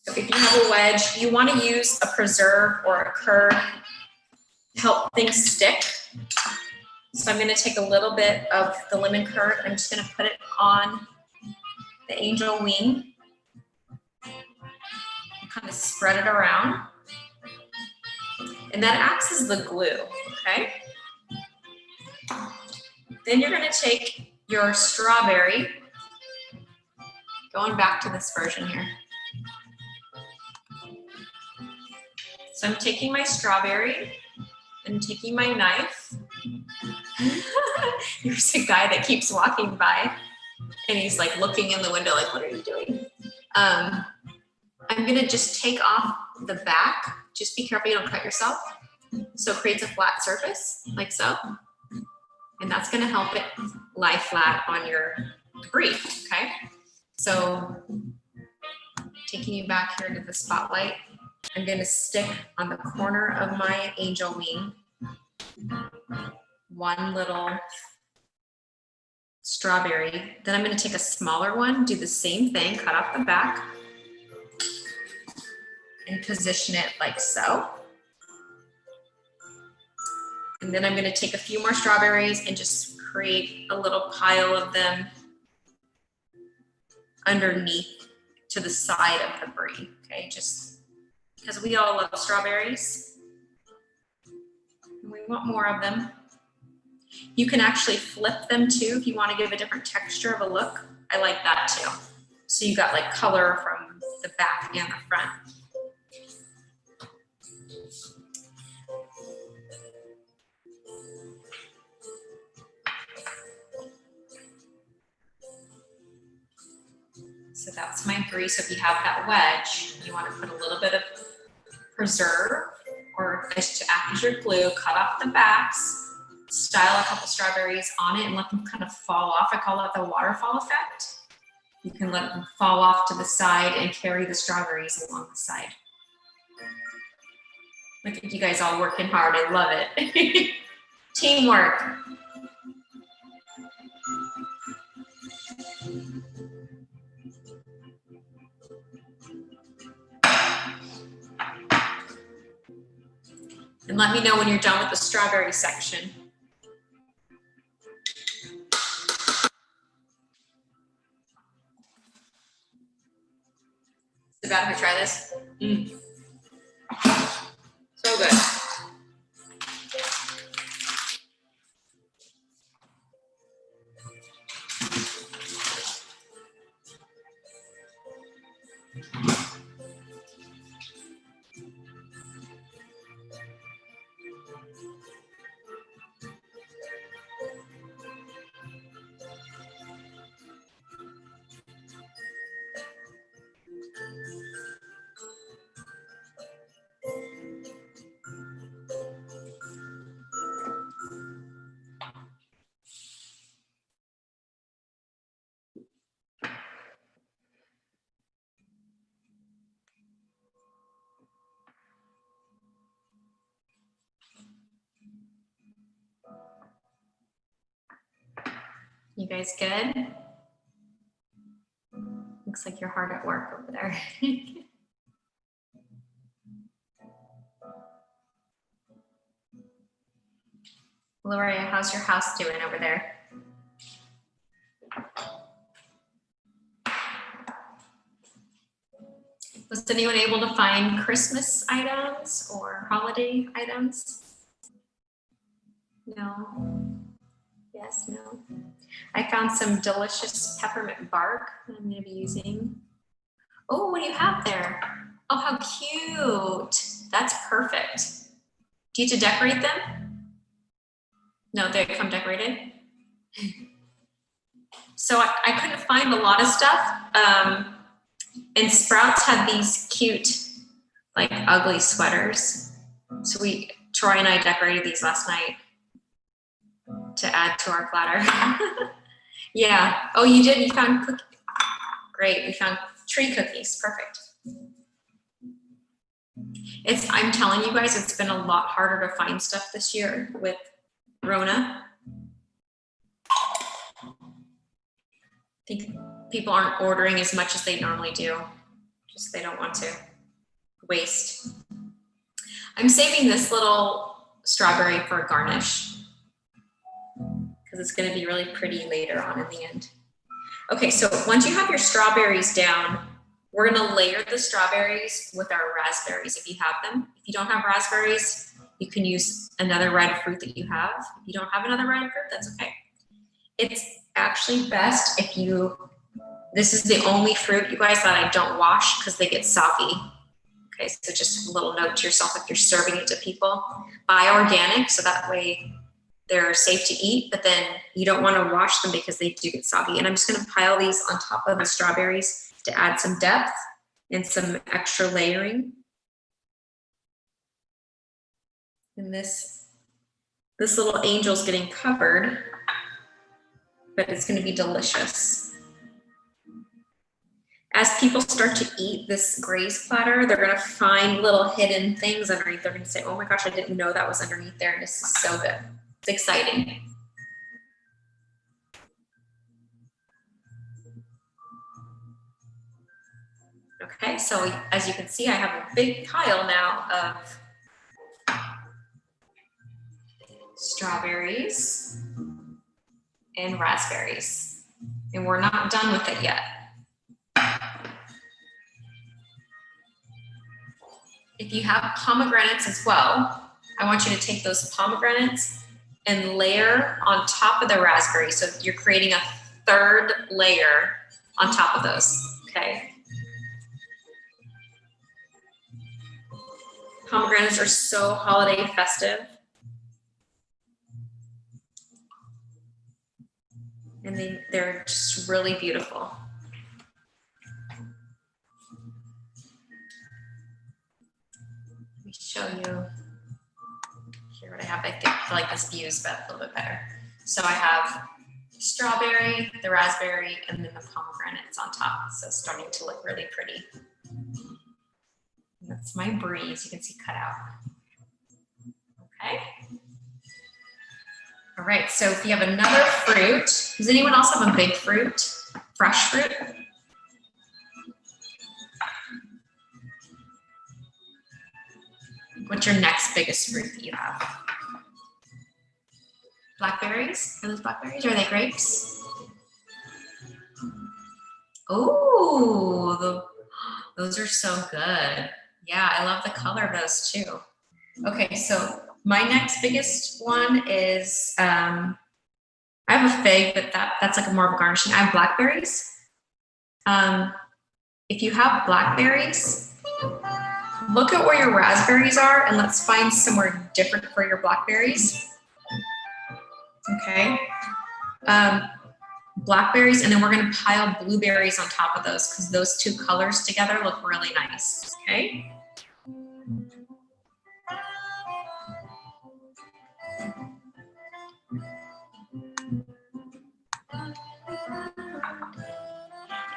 So if you have a wedge, you want to use a preserve or a curd to help things stick. So I'm going to take a little bit of the lemon curd. I'm just going to put it on the angel wing. Kind of spread it around. And that acts as the glue, okay? Then you're going to take your strawberry, going back to this version here. So I'm taking my strawberry and taking my knife. There's a guy that keeps walking by and he's like looking in the window like, what are you doing? I'm gonna just take off the back. Just be careful you don't cut yourself. So it creates a flat surface like so. And that's gonna help it lie flat on your debris, okay? So taking you back here to the spotlight, I'm gonna stick on the corner of my angel wing one little strawberry. Then I'm gonna take a smaller one, do the same thing, cut off the back, and position it like so. And then I'm gonna take a few more strawberries and just create a little pile of them underneath to the side of the brie, okay? Just because we all love strawberries. And we want more of them. You can actually flip them too if you want to give a different texture of a look. I like that too. So you got like color from the back and the front. So that's my brie. So if you have that wedge, you want to put a little bit of preserve or just to act as your glue, cut off the backs, style a couple strawberries on it and let them kind of fall off. I call it the waterfall effect. You can let them fall off to the side and carry the strawberries along the side. Look at you guys all working hard. I love it. Teamwork. And let me know when you're done with the strawberry section. Is it bad if I try this? So good. You guys good? Looks like you're hard at work over there. Gloria, how's your house doing over there? Was anyone able to find Christmas items or holiday items? No. Yes, no. I found some delicious peppermint bark that I'm going to be using. Oh, what do you have there? Oh, how cute. That's perfect. Do you have to decorate them? No, they come decorated. So I couldn't find a lot of stuff. And Sprouts had these cute, like ugly sweaters. So Troy and I decorated these last night to add to our platter. Yeah. Oh, you did? You found cookies? Great. We found tree cookies. Perfect. I'm telling you guys, it's been a lot harder to find stuff this year with Rona. I think people aren't ordering as much as they normally do. Just they don't want to waste. I'm saving this little strawberry for a garnish because it's going to be really pretty later on in the end. Okay, so once you have your strawberries down, we're going to layer the strawberries with our raspberries if you have them. If you don't have raspberries, you can use another red fruit that you have. If you don't have another red fruit, that's okay. It's actually best if this is the only fruit, you guys, that I don't wash because they get soggy. Okay, so just a little note to yourself if you're serving it to people. Buy organic, so that way they're safe to eat, but then you don't want to wash them because they do get soggy. And I'm just going to pile these on top of the strawberries to add some depth and some extra layering. And this little angel's getting covered, but it's going to be delicious. As people start to eat this Graze platter, they're going to find little hidden things underneath. They're going to say, oh my gosh, I didn't know that was underneath there. And this is so good. It's exciting. Okay, so as you can see, I have a big pile now of strawberries and raspberries. And we're not done with it yet. If you have pomegranates as well, I want you to take those pomegranates and layer on top of the raspberry. So you're creating a third layer on top of those, okay? Pomegranates are so holiday festive. And they're just really beautiful. Let me show you here what I have. I feel like this view is a little bit better. So I have the strawberry, the raspberry, and then the pomegranates on top. So it's starting to look really pretty. And that's my brie, as you can see cut out. Okay. All right, so if you have another fruit, does anyone else have a big fruit, fresh fruit? What's your next biggest fruit that you have? Blackberries? Are those blackberries? Are they grapes? Oh, those are so good. Yeah, I love the color of those too. Okay, so my next biggest one is, I have a fig, but that's like more of a garnishing. I have blackberries. If you have blackberries, look at where your raspberries are and let's find somewhere different for your blackberries. Okay. Blackberries, and then we're gonna pile blueberries on top of those because those two colors together look really nice, okay?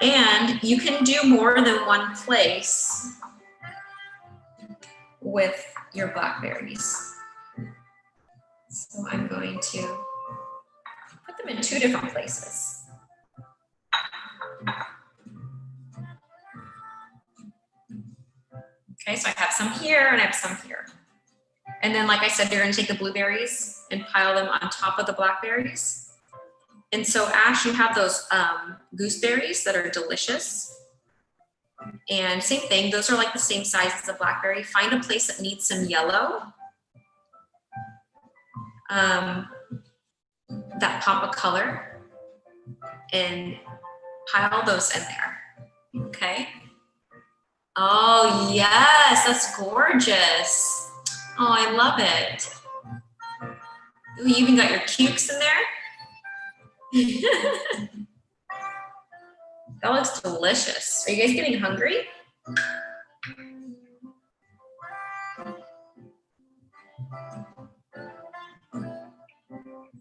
And you can do more than one place with your blackberries. So I'm going to put them in 2 different places. Okay, so I have some here and I have some here. And then, like I said, you're gonna take the blueberries and pile them on top of the blackberries. And so, Ash, you have those gooseberries that are delicious. And same thing, those are like the same size as a blackberry. Find a place that needs some yellow. That pop of color. And pile those in there, okay? Oh, yes, that's gorgeous. Oh, I love it. Ooh, you even got your cukes in there. That looks delicious. Are you guys getting hungry?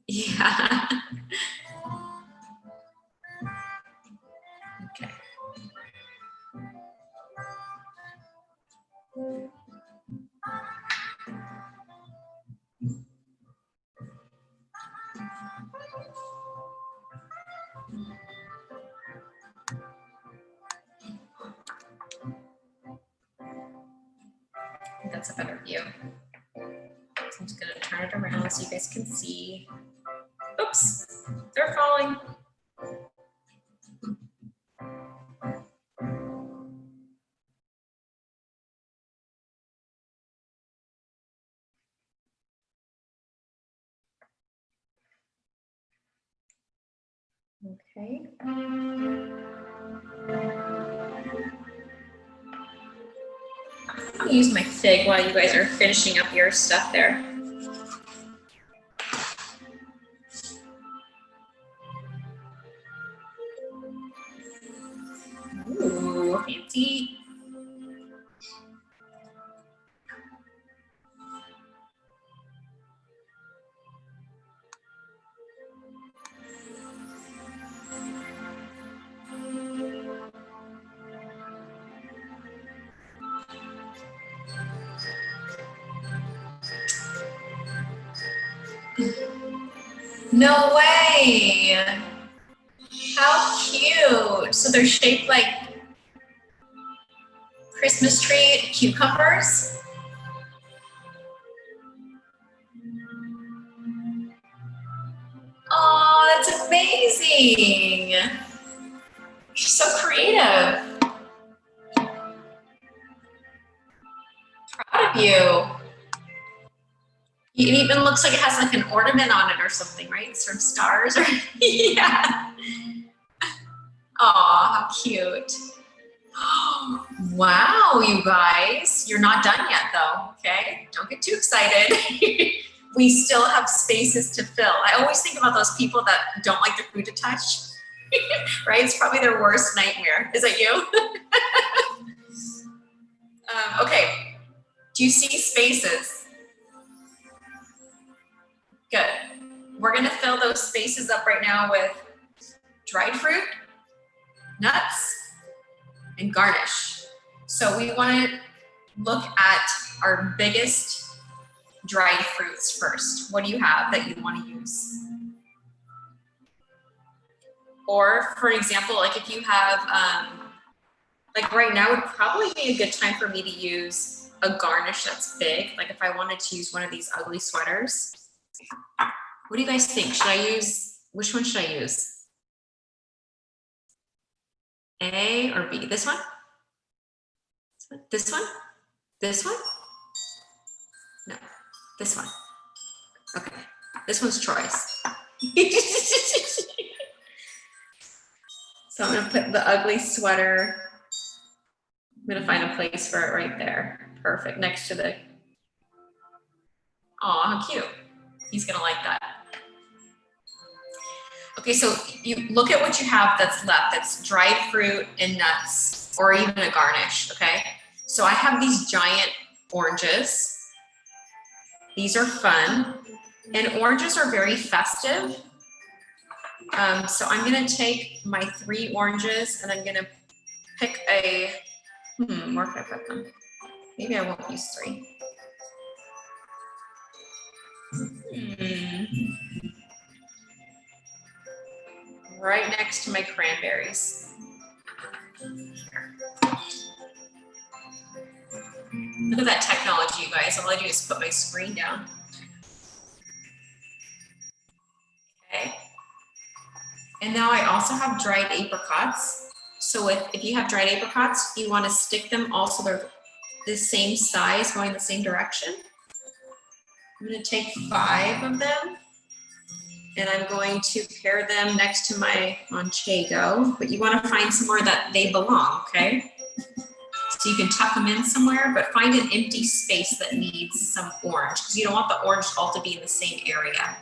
Yeah. Okay. That's a better view. So I'm just gonna turn it around so you guys can see. Oops, they're falling. Okay. I'll use my fig while you guys are finishing up your stuff there. Ooh, fancy. No way. How cute. So they're shaped like Christmas tree cucumbers. Oh, that's amazing. You're so creative. Proud of you. It even looks like it has like an ornament on it or something, right? Some stars or yeah. Oh, how cute. Wow, you guys, you're not done yet though, okay? Don't get too excited. We still have spaces to fill. I always think about those people that don't like their food to touch, right? It's probably their worst nightmare. Is that you? Okay, do you see spaces? Good. We're gonna fill those spaces up right now with dried fruit, nuts, and garnish. So we want to look at our biggest dried fruits first. What do you have that you want to use? Or for example, like if you have, like right now would probably be a good time for me to use a garnish that's big. Like if I wanted to use one of these ugly sweaters. What do you guys think? Should I use, which one should I use? A or B? This one? This one? This one? No, this one. Okay, this one's Troy's. So I'm gonna put the ugly sweater. I'm gonna find a place for it right there. Perfect, next to the, oh, how cute. He's gonna like that. Okay, so you look at what you have that's left. That's dried fruit and nuts, or even a garnish, okay? So I have these giant oranges. These are fun, and oranges are very festive. So I'm gonna take my 3 oranges and I'm gonna pick a, where can I put them? Maybe I won't use 3. Right next to my cranberries. Look at that technology, you guys. All I do is put my screen down. Okay. And now I also have dried apricots. So if you have dried apricots, you want to stick them all so they're the same size, going the same direction. I'm going to take 5 of them and I'm going to pair them next to my manchego, but you want to find somewhere that they belong, okay? So you can tuck them in somewhere, but find an empty space that needs some orange because you don't want the orange all to be in the same area.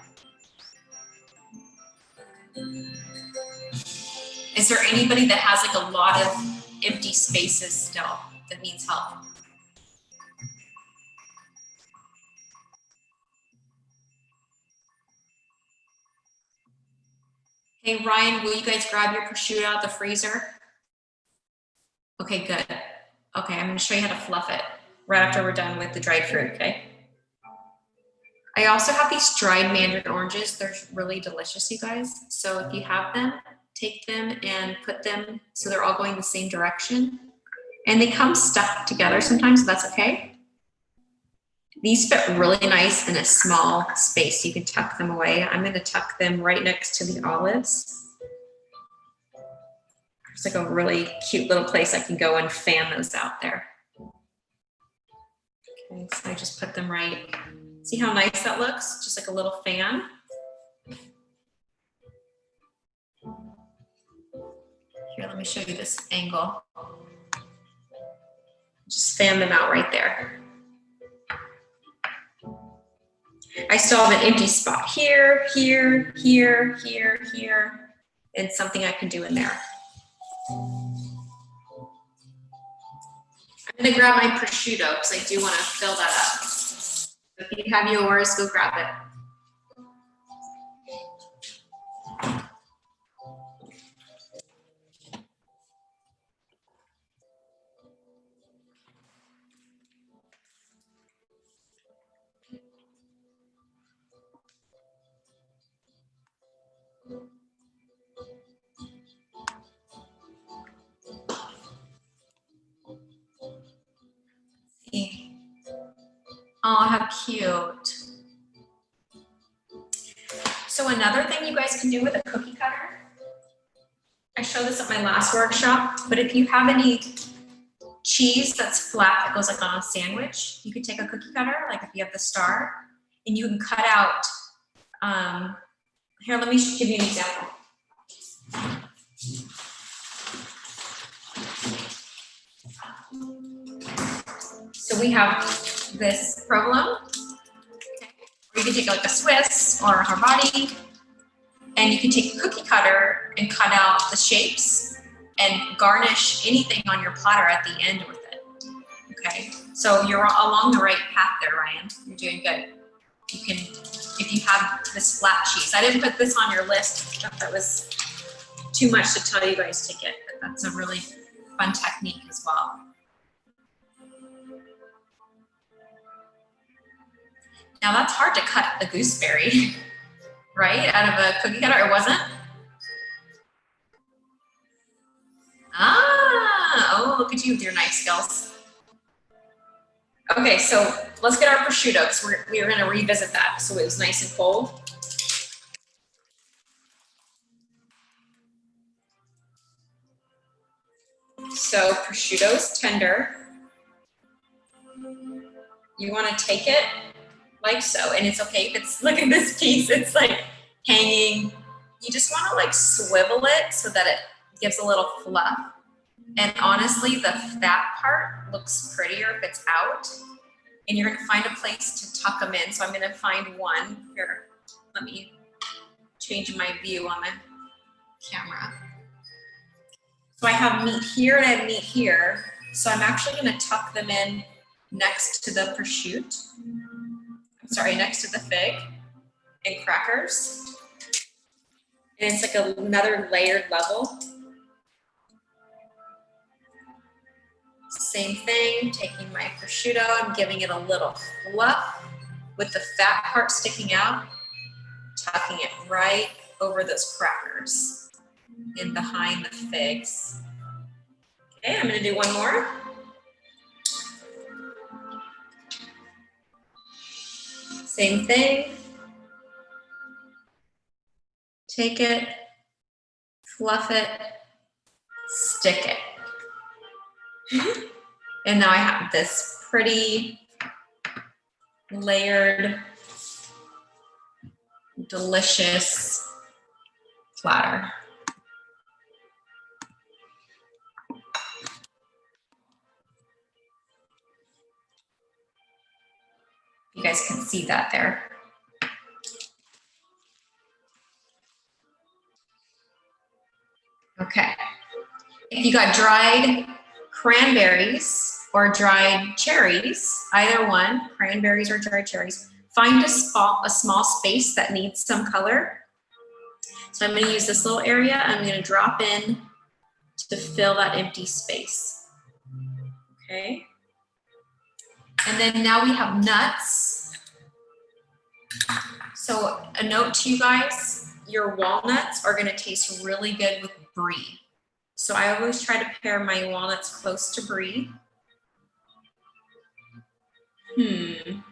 Is there anybody that has like a lot of empty spaces still that needs help? Hey, Ryan, will you guys grab your prosciutto out of the freezer? Okay, good. Okay, I'm gonna show you how to fluff it right after we're done with the dried fruit, okay? I also have these dried mandarin oranges. They're really delicious, you guys. So if you have them, take them and put them so they're all going the same direction. And they come stuck together sometimes, so that's okay. These fit really nice in a small space. You can tuck them away. I'm gonna tuck them right next to the olives. It's like a really cute little place I can go and fan those out there. Okay, so I just put them right. See how nice that looks? Just like a little fan. Here, let me show you this angle. Just fan them out right there. I still have an empty spot here, here, here, here, here, and something I can do in there. I'm gonna grab my prosciutto because I do want to fill that up. If you have yours, go grab it. See. Oh, how cute. So another thing you guys can do with a cookie cutter, I showed this at my last workshop, but if you have any cheese that's flat that goes like on a sandwich, you could take a cookie cutter, like if you have the star, and you can cut out, here, let me give you an example. So we have this provolone, or you can take like a Swiss or a Havarti, and you can take a cookie cutter and cut out the shapes and garnish anything on your platter at the end with it. Okay, so you're along the right path there, Ryan. You're doing good. You can, if you have this flat cheese. I didn't put this on your list. I thought that was too much to tell you guys to get, but that's a really fun technique as well. Now that's hard to cut a gooseberry, right? Out of a cookie cutter, it wasn't? Ah, oh, look at you with your knife skills. Okay, so let's get our prosciutto because we're gonna revisit that. So it was nice and cold. So prosciutto's tender. You wanna take it like so, and it's okay if it's, look at this piece, it's like hanging. You just wanna like swivel it so that it gives a little fluff. And honestly, the fat part looks prettier if it's out. And you're gonna find a place to tuck them in. So I'm gonna find one here. Let me change my view on the camera. So I have meat here and I have meat here. So I'm actually gonna tuck them in next to the prosciutto. I'm sorry, next to the fig and crackers. And it's like another layered level. Same thing, taking my prosciutto, I'm giving it a little fluff with the fat part sticking out, tucking it right over those crackers and behind the figs. Okay, I'm gonna do one more. Same thing. Take it, fluff it, stick it. And now I have this pretty layered, delicious platter. You guys can see that there. Okay. If you got dried cranberries or dried cherries, either one, cranberries or dried cherries, find a small space that needs some color. So I'm gonna use this little area, I'm gonna drop in to fill that empty space. Okay. And then now we have nuts. So a note to you guys, your walnuts are gonna taste really good with brie. So I always try to pair my walnuts close to brie. I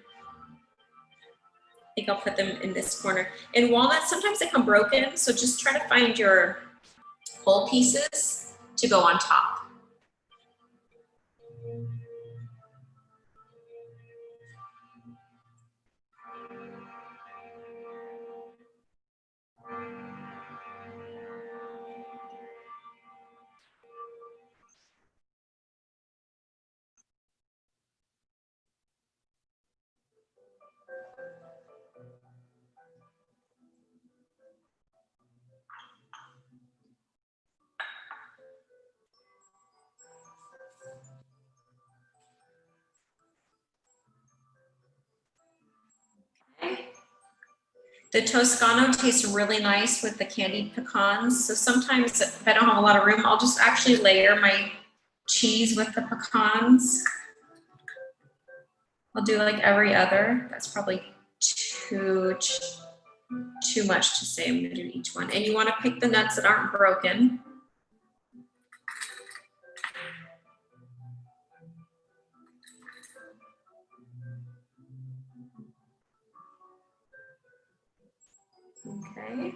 think I'll put them in this corner. And walnuts, sometimes they come broken, so just try to find your whole pieces to go on top. The Toscano tastes really nice with the candied pecans. So sometimes if I don't have a lot of room, I'll just actually layer my cheese with the pecans. I'll do like every other. That's probably too much to say. I'm gonna do each one. And you wanna pick the nuts that aren't broken. Okay.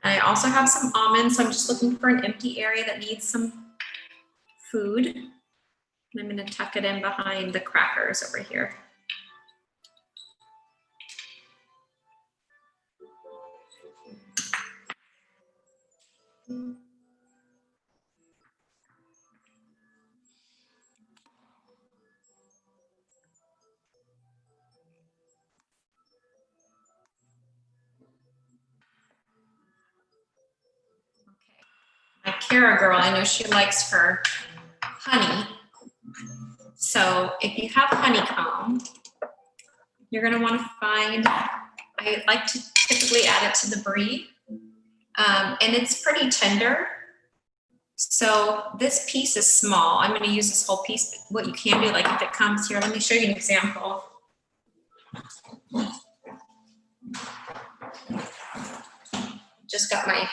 I also have some almonds, so I'm just looking for an empty area that needs some food. And I'm gonna tuck it in behind the crackers over here. My Kara girl, I know she likes her honey. So if you have honeycomb, you're gonna wanna find, I like to typically add it to the brie. And it's pretty tender. So this piece is small. I'm gonna use this whole piece. What you can do, like if it comes here, let me show you an example. Just got my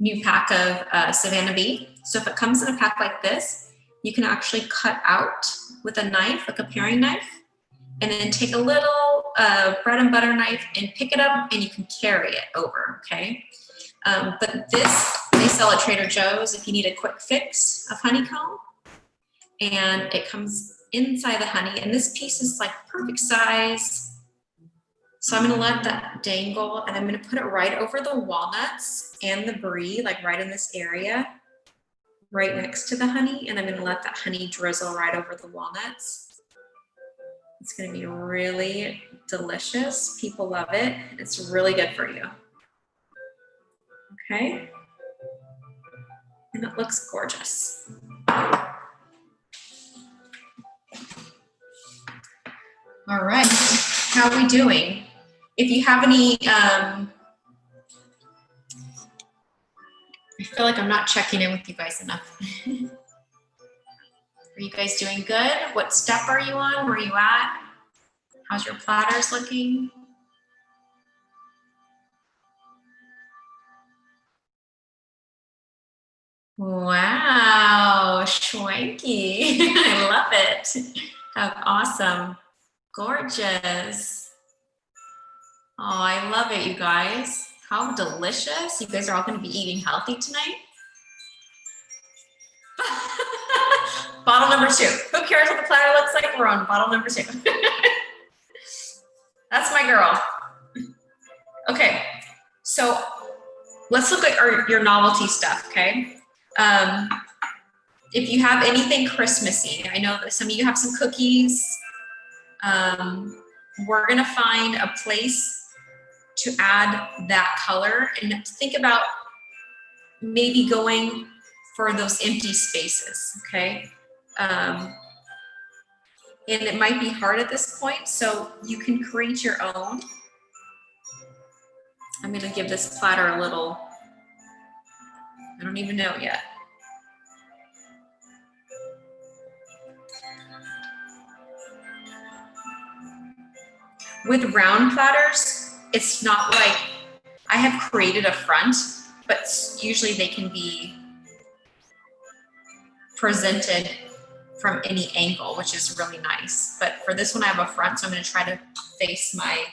new pack of Savannah Bee. So if it comes in a pack like this, you can actually cut out with a knife, like a paring knife, and then take a little bread and butter knife and pick it up and you can carry it over, okay? But this, they sell at Trader Joe's if you need a quick fix of honeycomb. And it comes inside the honey, and this piece is like perfect size. So I'm gonna let that dangle, and I'm gonna put it right over the walnuts and the brie, like right in this area, right next to the honey, and I'm gonna let that honey drizzle right over the walnuts. It's gonna be really delicious. People love it. It's really good for you. Okay, and it looks gorgeous. All right, how are we doing? If you have any, I feel like I'm not checking in with you guys enough. Are you guys doing good? What step are you on? Where are you at? How's your platters looking? Wow, schwanky. I love it. How awesome. Gorgeous. Oh, I love it, you guys. How delicious. You guys are all going to be eating healthy tonight. Bottle number 2. Who cares what the platter looks like? We're on bottle number 2. That's my girl. Okay, so let's look at your novelty stuff, okay? If you have anything Christmassy, I know that some of you have some cookies. We're gonna find a place to add that color and think about maybe going for those empty spaces, okay? And it might be hard at this point, so you can create your own. I'm gonna give this platter a little, I don't even know yet. With round platters, it's not like, I have created a front, but usually they can be presented from any angle, which is really nice. But for this one, I have a front, so I'm gonna try to face my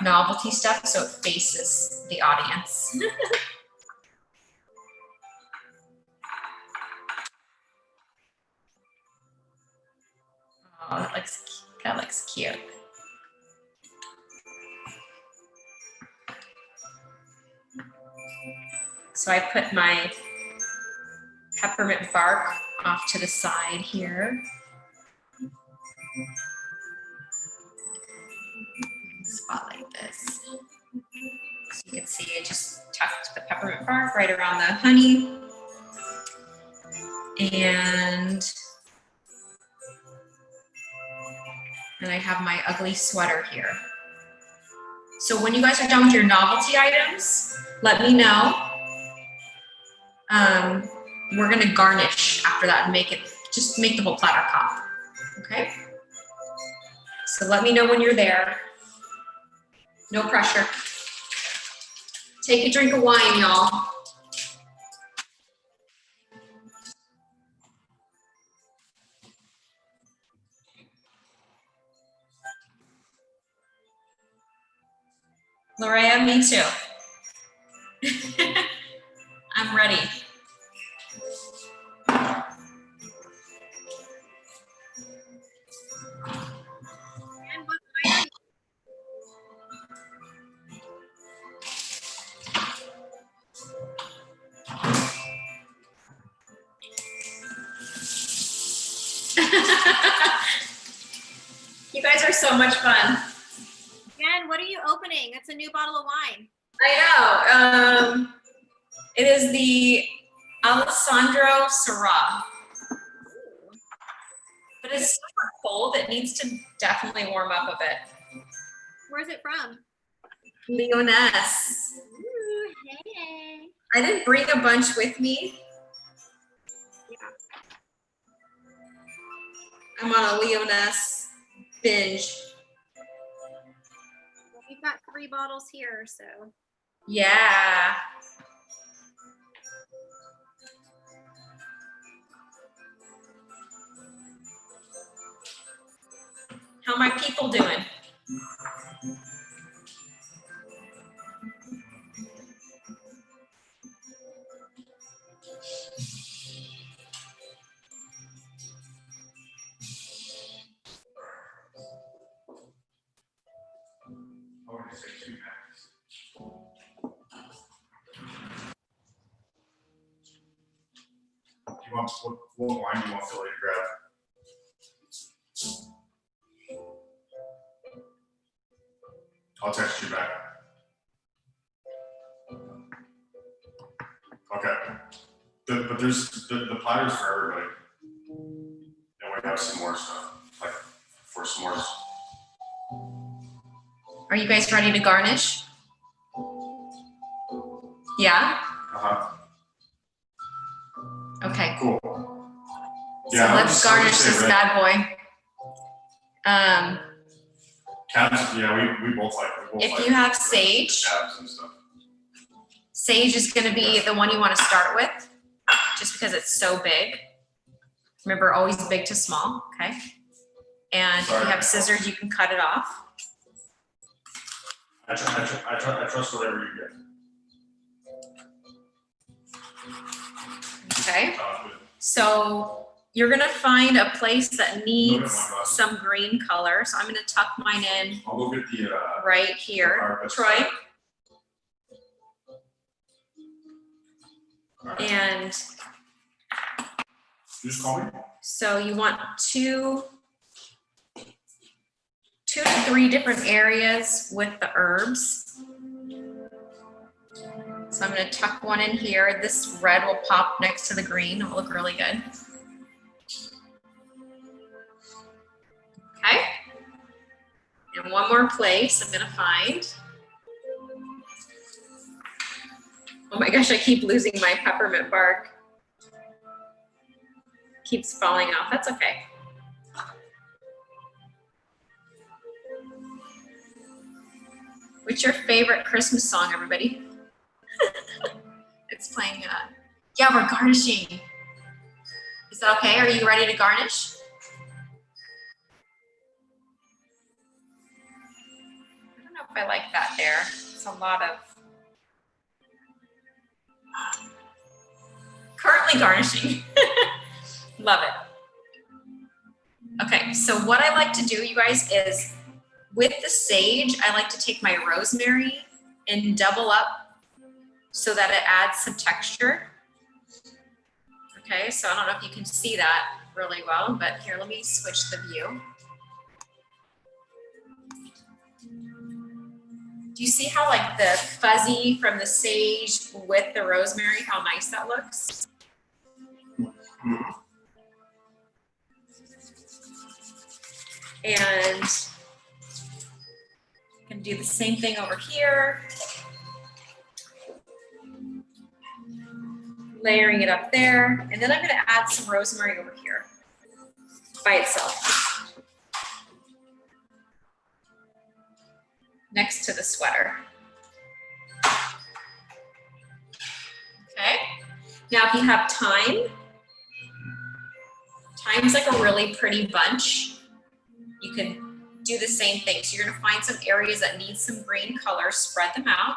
novelty stuff so it faces the audience. Oh, that looks cute. So I put my peppermint bark off to the side here. Spot like this. So you can see I just tucked the peppermint bark right around the honey. And And I have my ugly sweater here. So when you guys are done with your novelty items, let me know. We're gonna garnish after that and just make the whole platter pop, okay? So let me know when you're there. No pressure. Take a drink of wine, y'all. Loraya, me too. I'm ready. And what wine are you? You guys are so much fun. Jen, what are you opening? It's a new bottle of wine. I know. It is the Alessandro Syrah. But it's super cold. It needs to definitely warm up a bit. Where's it from? Lyonesse. Ooh, hey. I didn't bring a bunch with me. I'm on a Lyonesse binge. Well, we've got 3 bottles here, so. Yeah. How are my people doing? I want to say 2 packs. You want what wine do you want Philly to grab? I'll text you back. Okay. But there's the platters for everybody. And we have some more stuff, like for s'mores. Are you guys ready to garnish? Yeah? Uh-huh. Okay. Cool. So Yeah, let's garnish this bad boy. Cabs, yeah, we both like. If you have sage, cabs and stuff. sage is gonna be the one you wanna start with, just because it's so big. Remember, always big to small, okay? And if you have scissors, you can cut it off. I trust whatever you get. Okay, Sounds good. so you're gonna find a place that needs some green color. So I'm gonna tuck mine in I'll go get the right here. Troy? Right. And Just call me. so you want two to 3 different areas with the herbs. So I'm gonna tuck one in here. This red will pop next to the green. It will look really good. Okay. And one more place I'm gonna find. Oh my gosh, I keep losing my peppermint bark. Keeps falling off. That's okay. What's your favorite Christmas song, everybody? It's playing, yeah, we're garnishing. Is that okay? Are you ready to garnish? I don't know if I like that there. It's a lot of, currently garnishing. Love it. Okay, so what I like to do, you guys, is with the sage, I like to take my rosemary and double up so that it adds some texture. Okay, so I don't know if you can see that really well, but here, let me switch the view. Do you see how like the fuzzy from the sage with the rosemary, how nice that looks? And I'm gonna do the same thing over here. Layering it up there. And then I'm gonna add some rosemary over here by itself. Next to the sweater. Okay. Now if you have thyme, thyme's like a really pretty bunch. You can do the same thing. So you're gonna find some areas that need some green color, spread them out,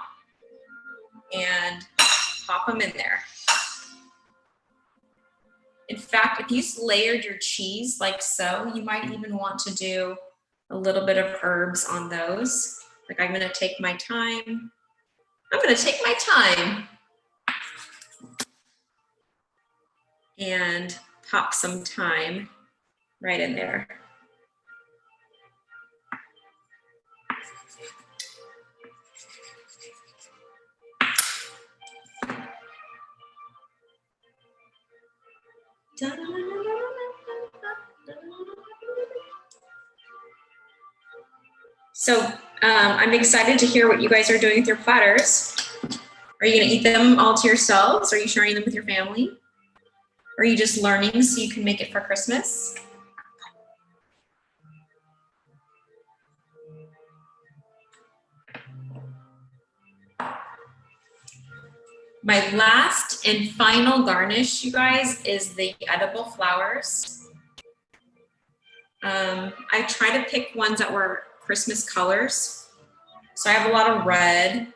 and pop them in there. In fact, if you layered your cheese like so, you might even want to do a little bit of herbs on those. Like I'm gonna take my time. I'm gonna take my time and pop some thyme right in there. So I'm excited to hear what you guys are doing with your platters. Are you gonna eat them all to yourselves? Are you sharing them with your family? Or are you just learning so you can make it for Christmas? My last and final garnish, you guys, is the edible flowers. I try to pick ones that were Christmas colors. So I have a lot of red,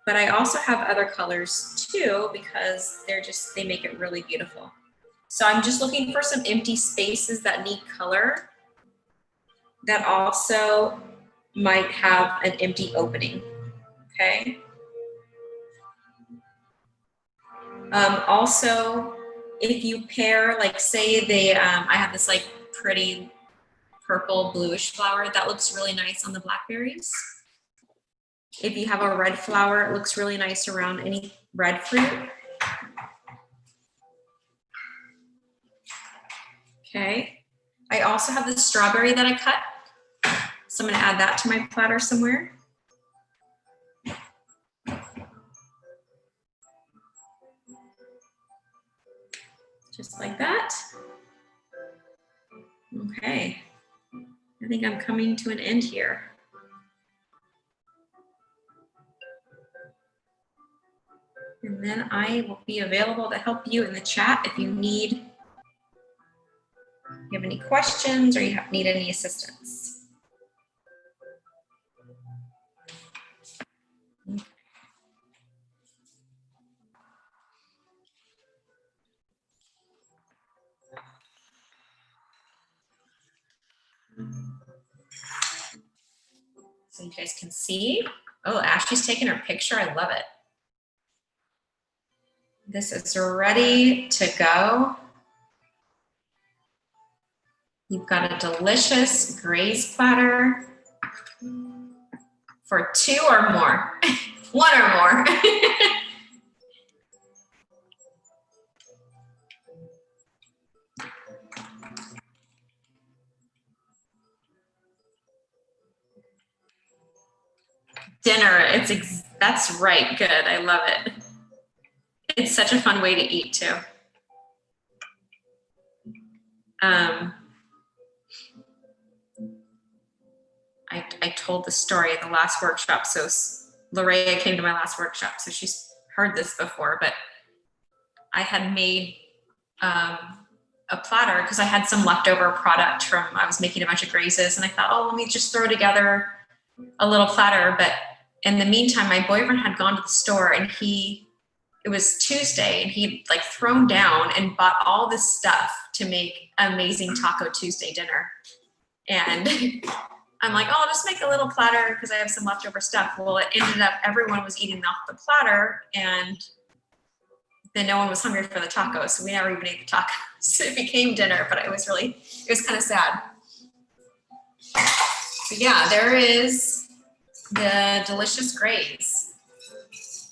but I also have other colors too because they make it really beautiful. So I'm just looking for some empty spaces that need color that also might have an empty opening, okay? Also, if you pair, like say I have this like pretty purple bluish flower that looks really nice on the blackberries. If you have a red flower, it looks really nice around any red fruit. Okay. I also have the strawberry that I cut. So I'm gonna add that to my platter somewhere. Just like that. Okay. I think I'm coming to an end here. And then I will be available to help you in the chat if you have any questions or you need any assistance. So you guys can see. Oh, Ashley's taking her picture. I love it. This is ready to go. You've got a delicious Graze platter for 2 or more, 1 or more. Dinner, that's right, good, I love it. It's such a fun way to eat too. I told the story at the last workshop, so Loraya came to my last workshop, so she's heard this before, but I had made a platter because I had some leftover product from, I was making a bunch of grazes, and I thought, oh, let me just throw together a little platter. But in the meantime, my boyfriend had gone to the store, and it was Tuesday, and he'd like thrown down and bought all this stuff to make amazing Taco Tuesday dinner. And I'm like, oh, I'll just make a little platter because I have some leftover stuff. Well, it ended up everyone was eating off the platter, and then no one was hungry for the tacos, so we never even ate the tacos. So it became dinner, but it was kind of sad. But yeah, there is the delicious Graze.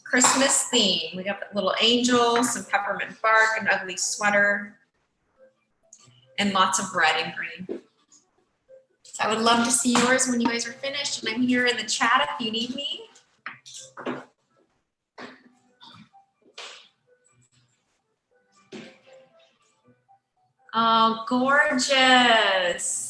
Christmas theme. We got a little angel, some peppermint bark, an ugly sweater, and lots of red and green. I would love to see yours when you guys are finished, and I'm here in the chat if you need me. Oh, gorgeous.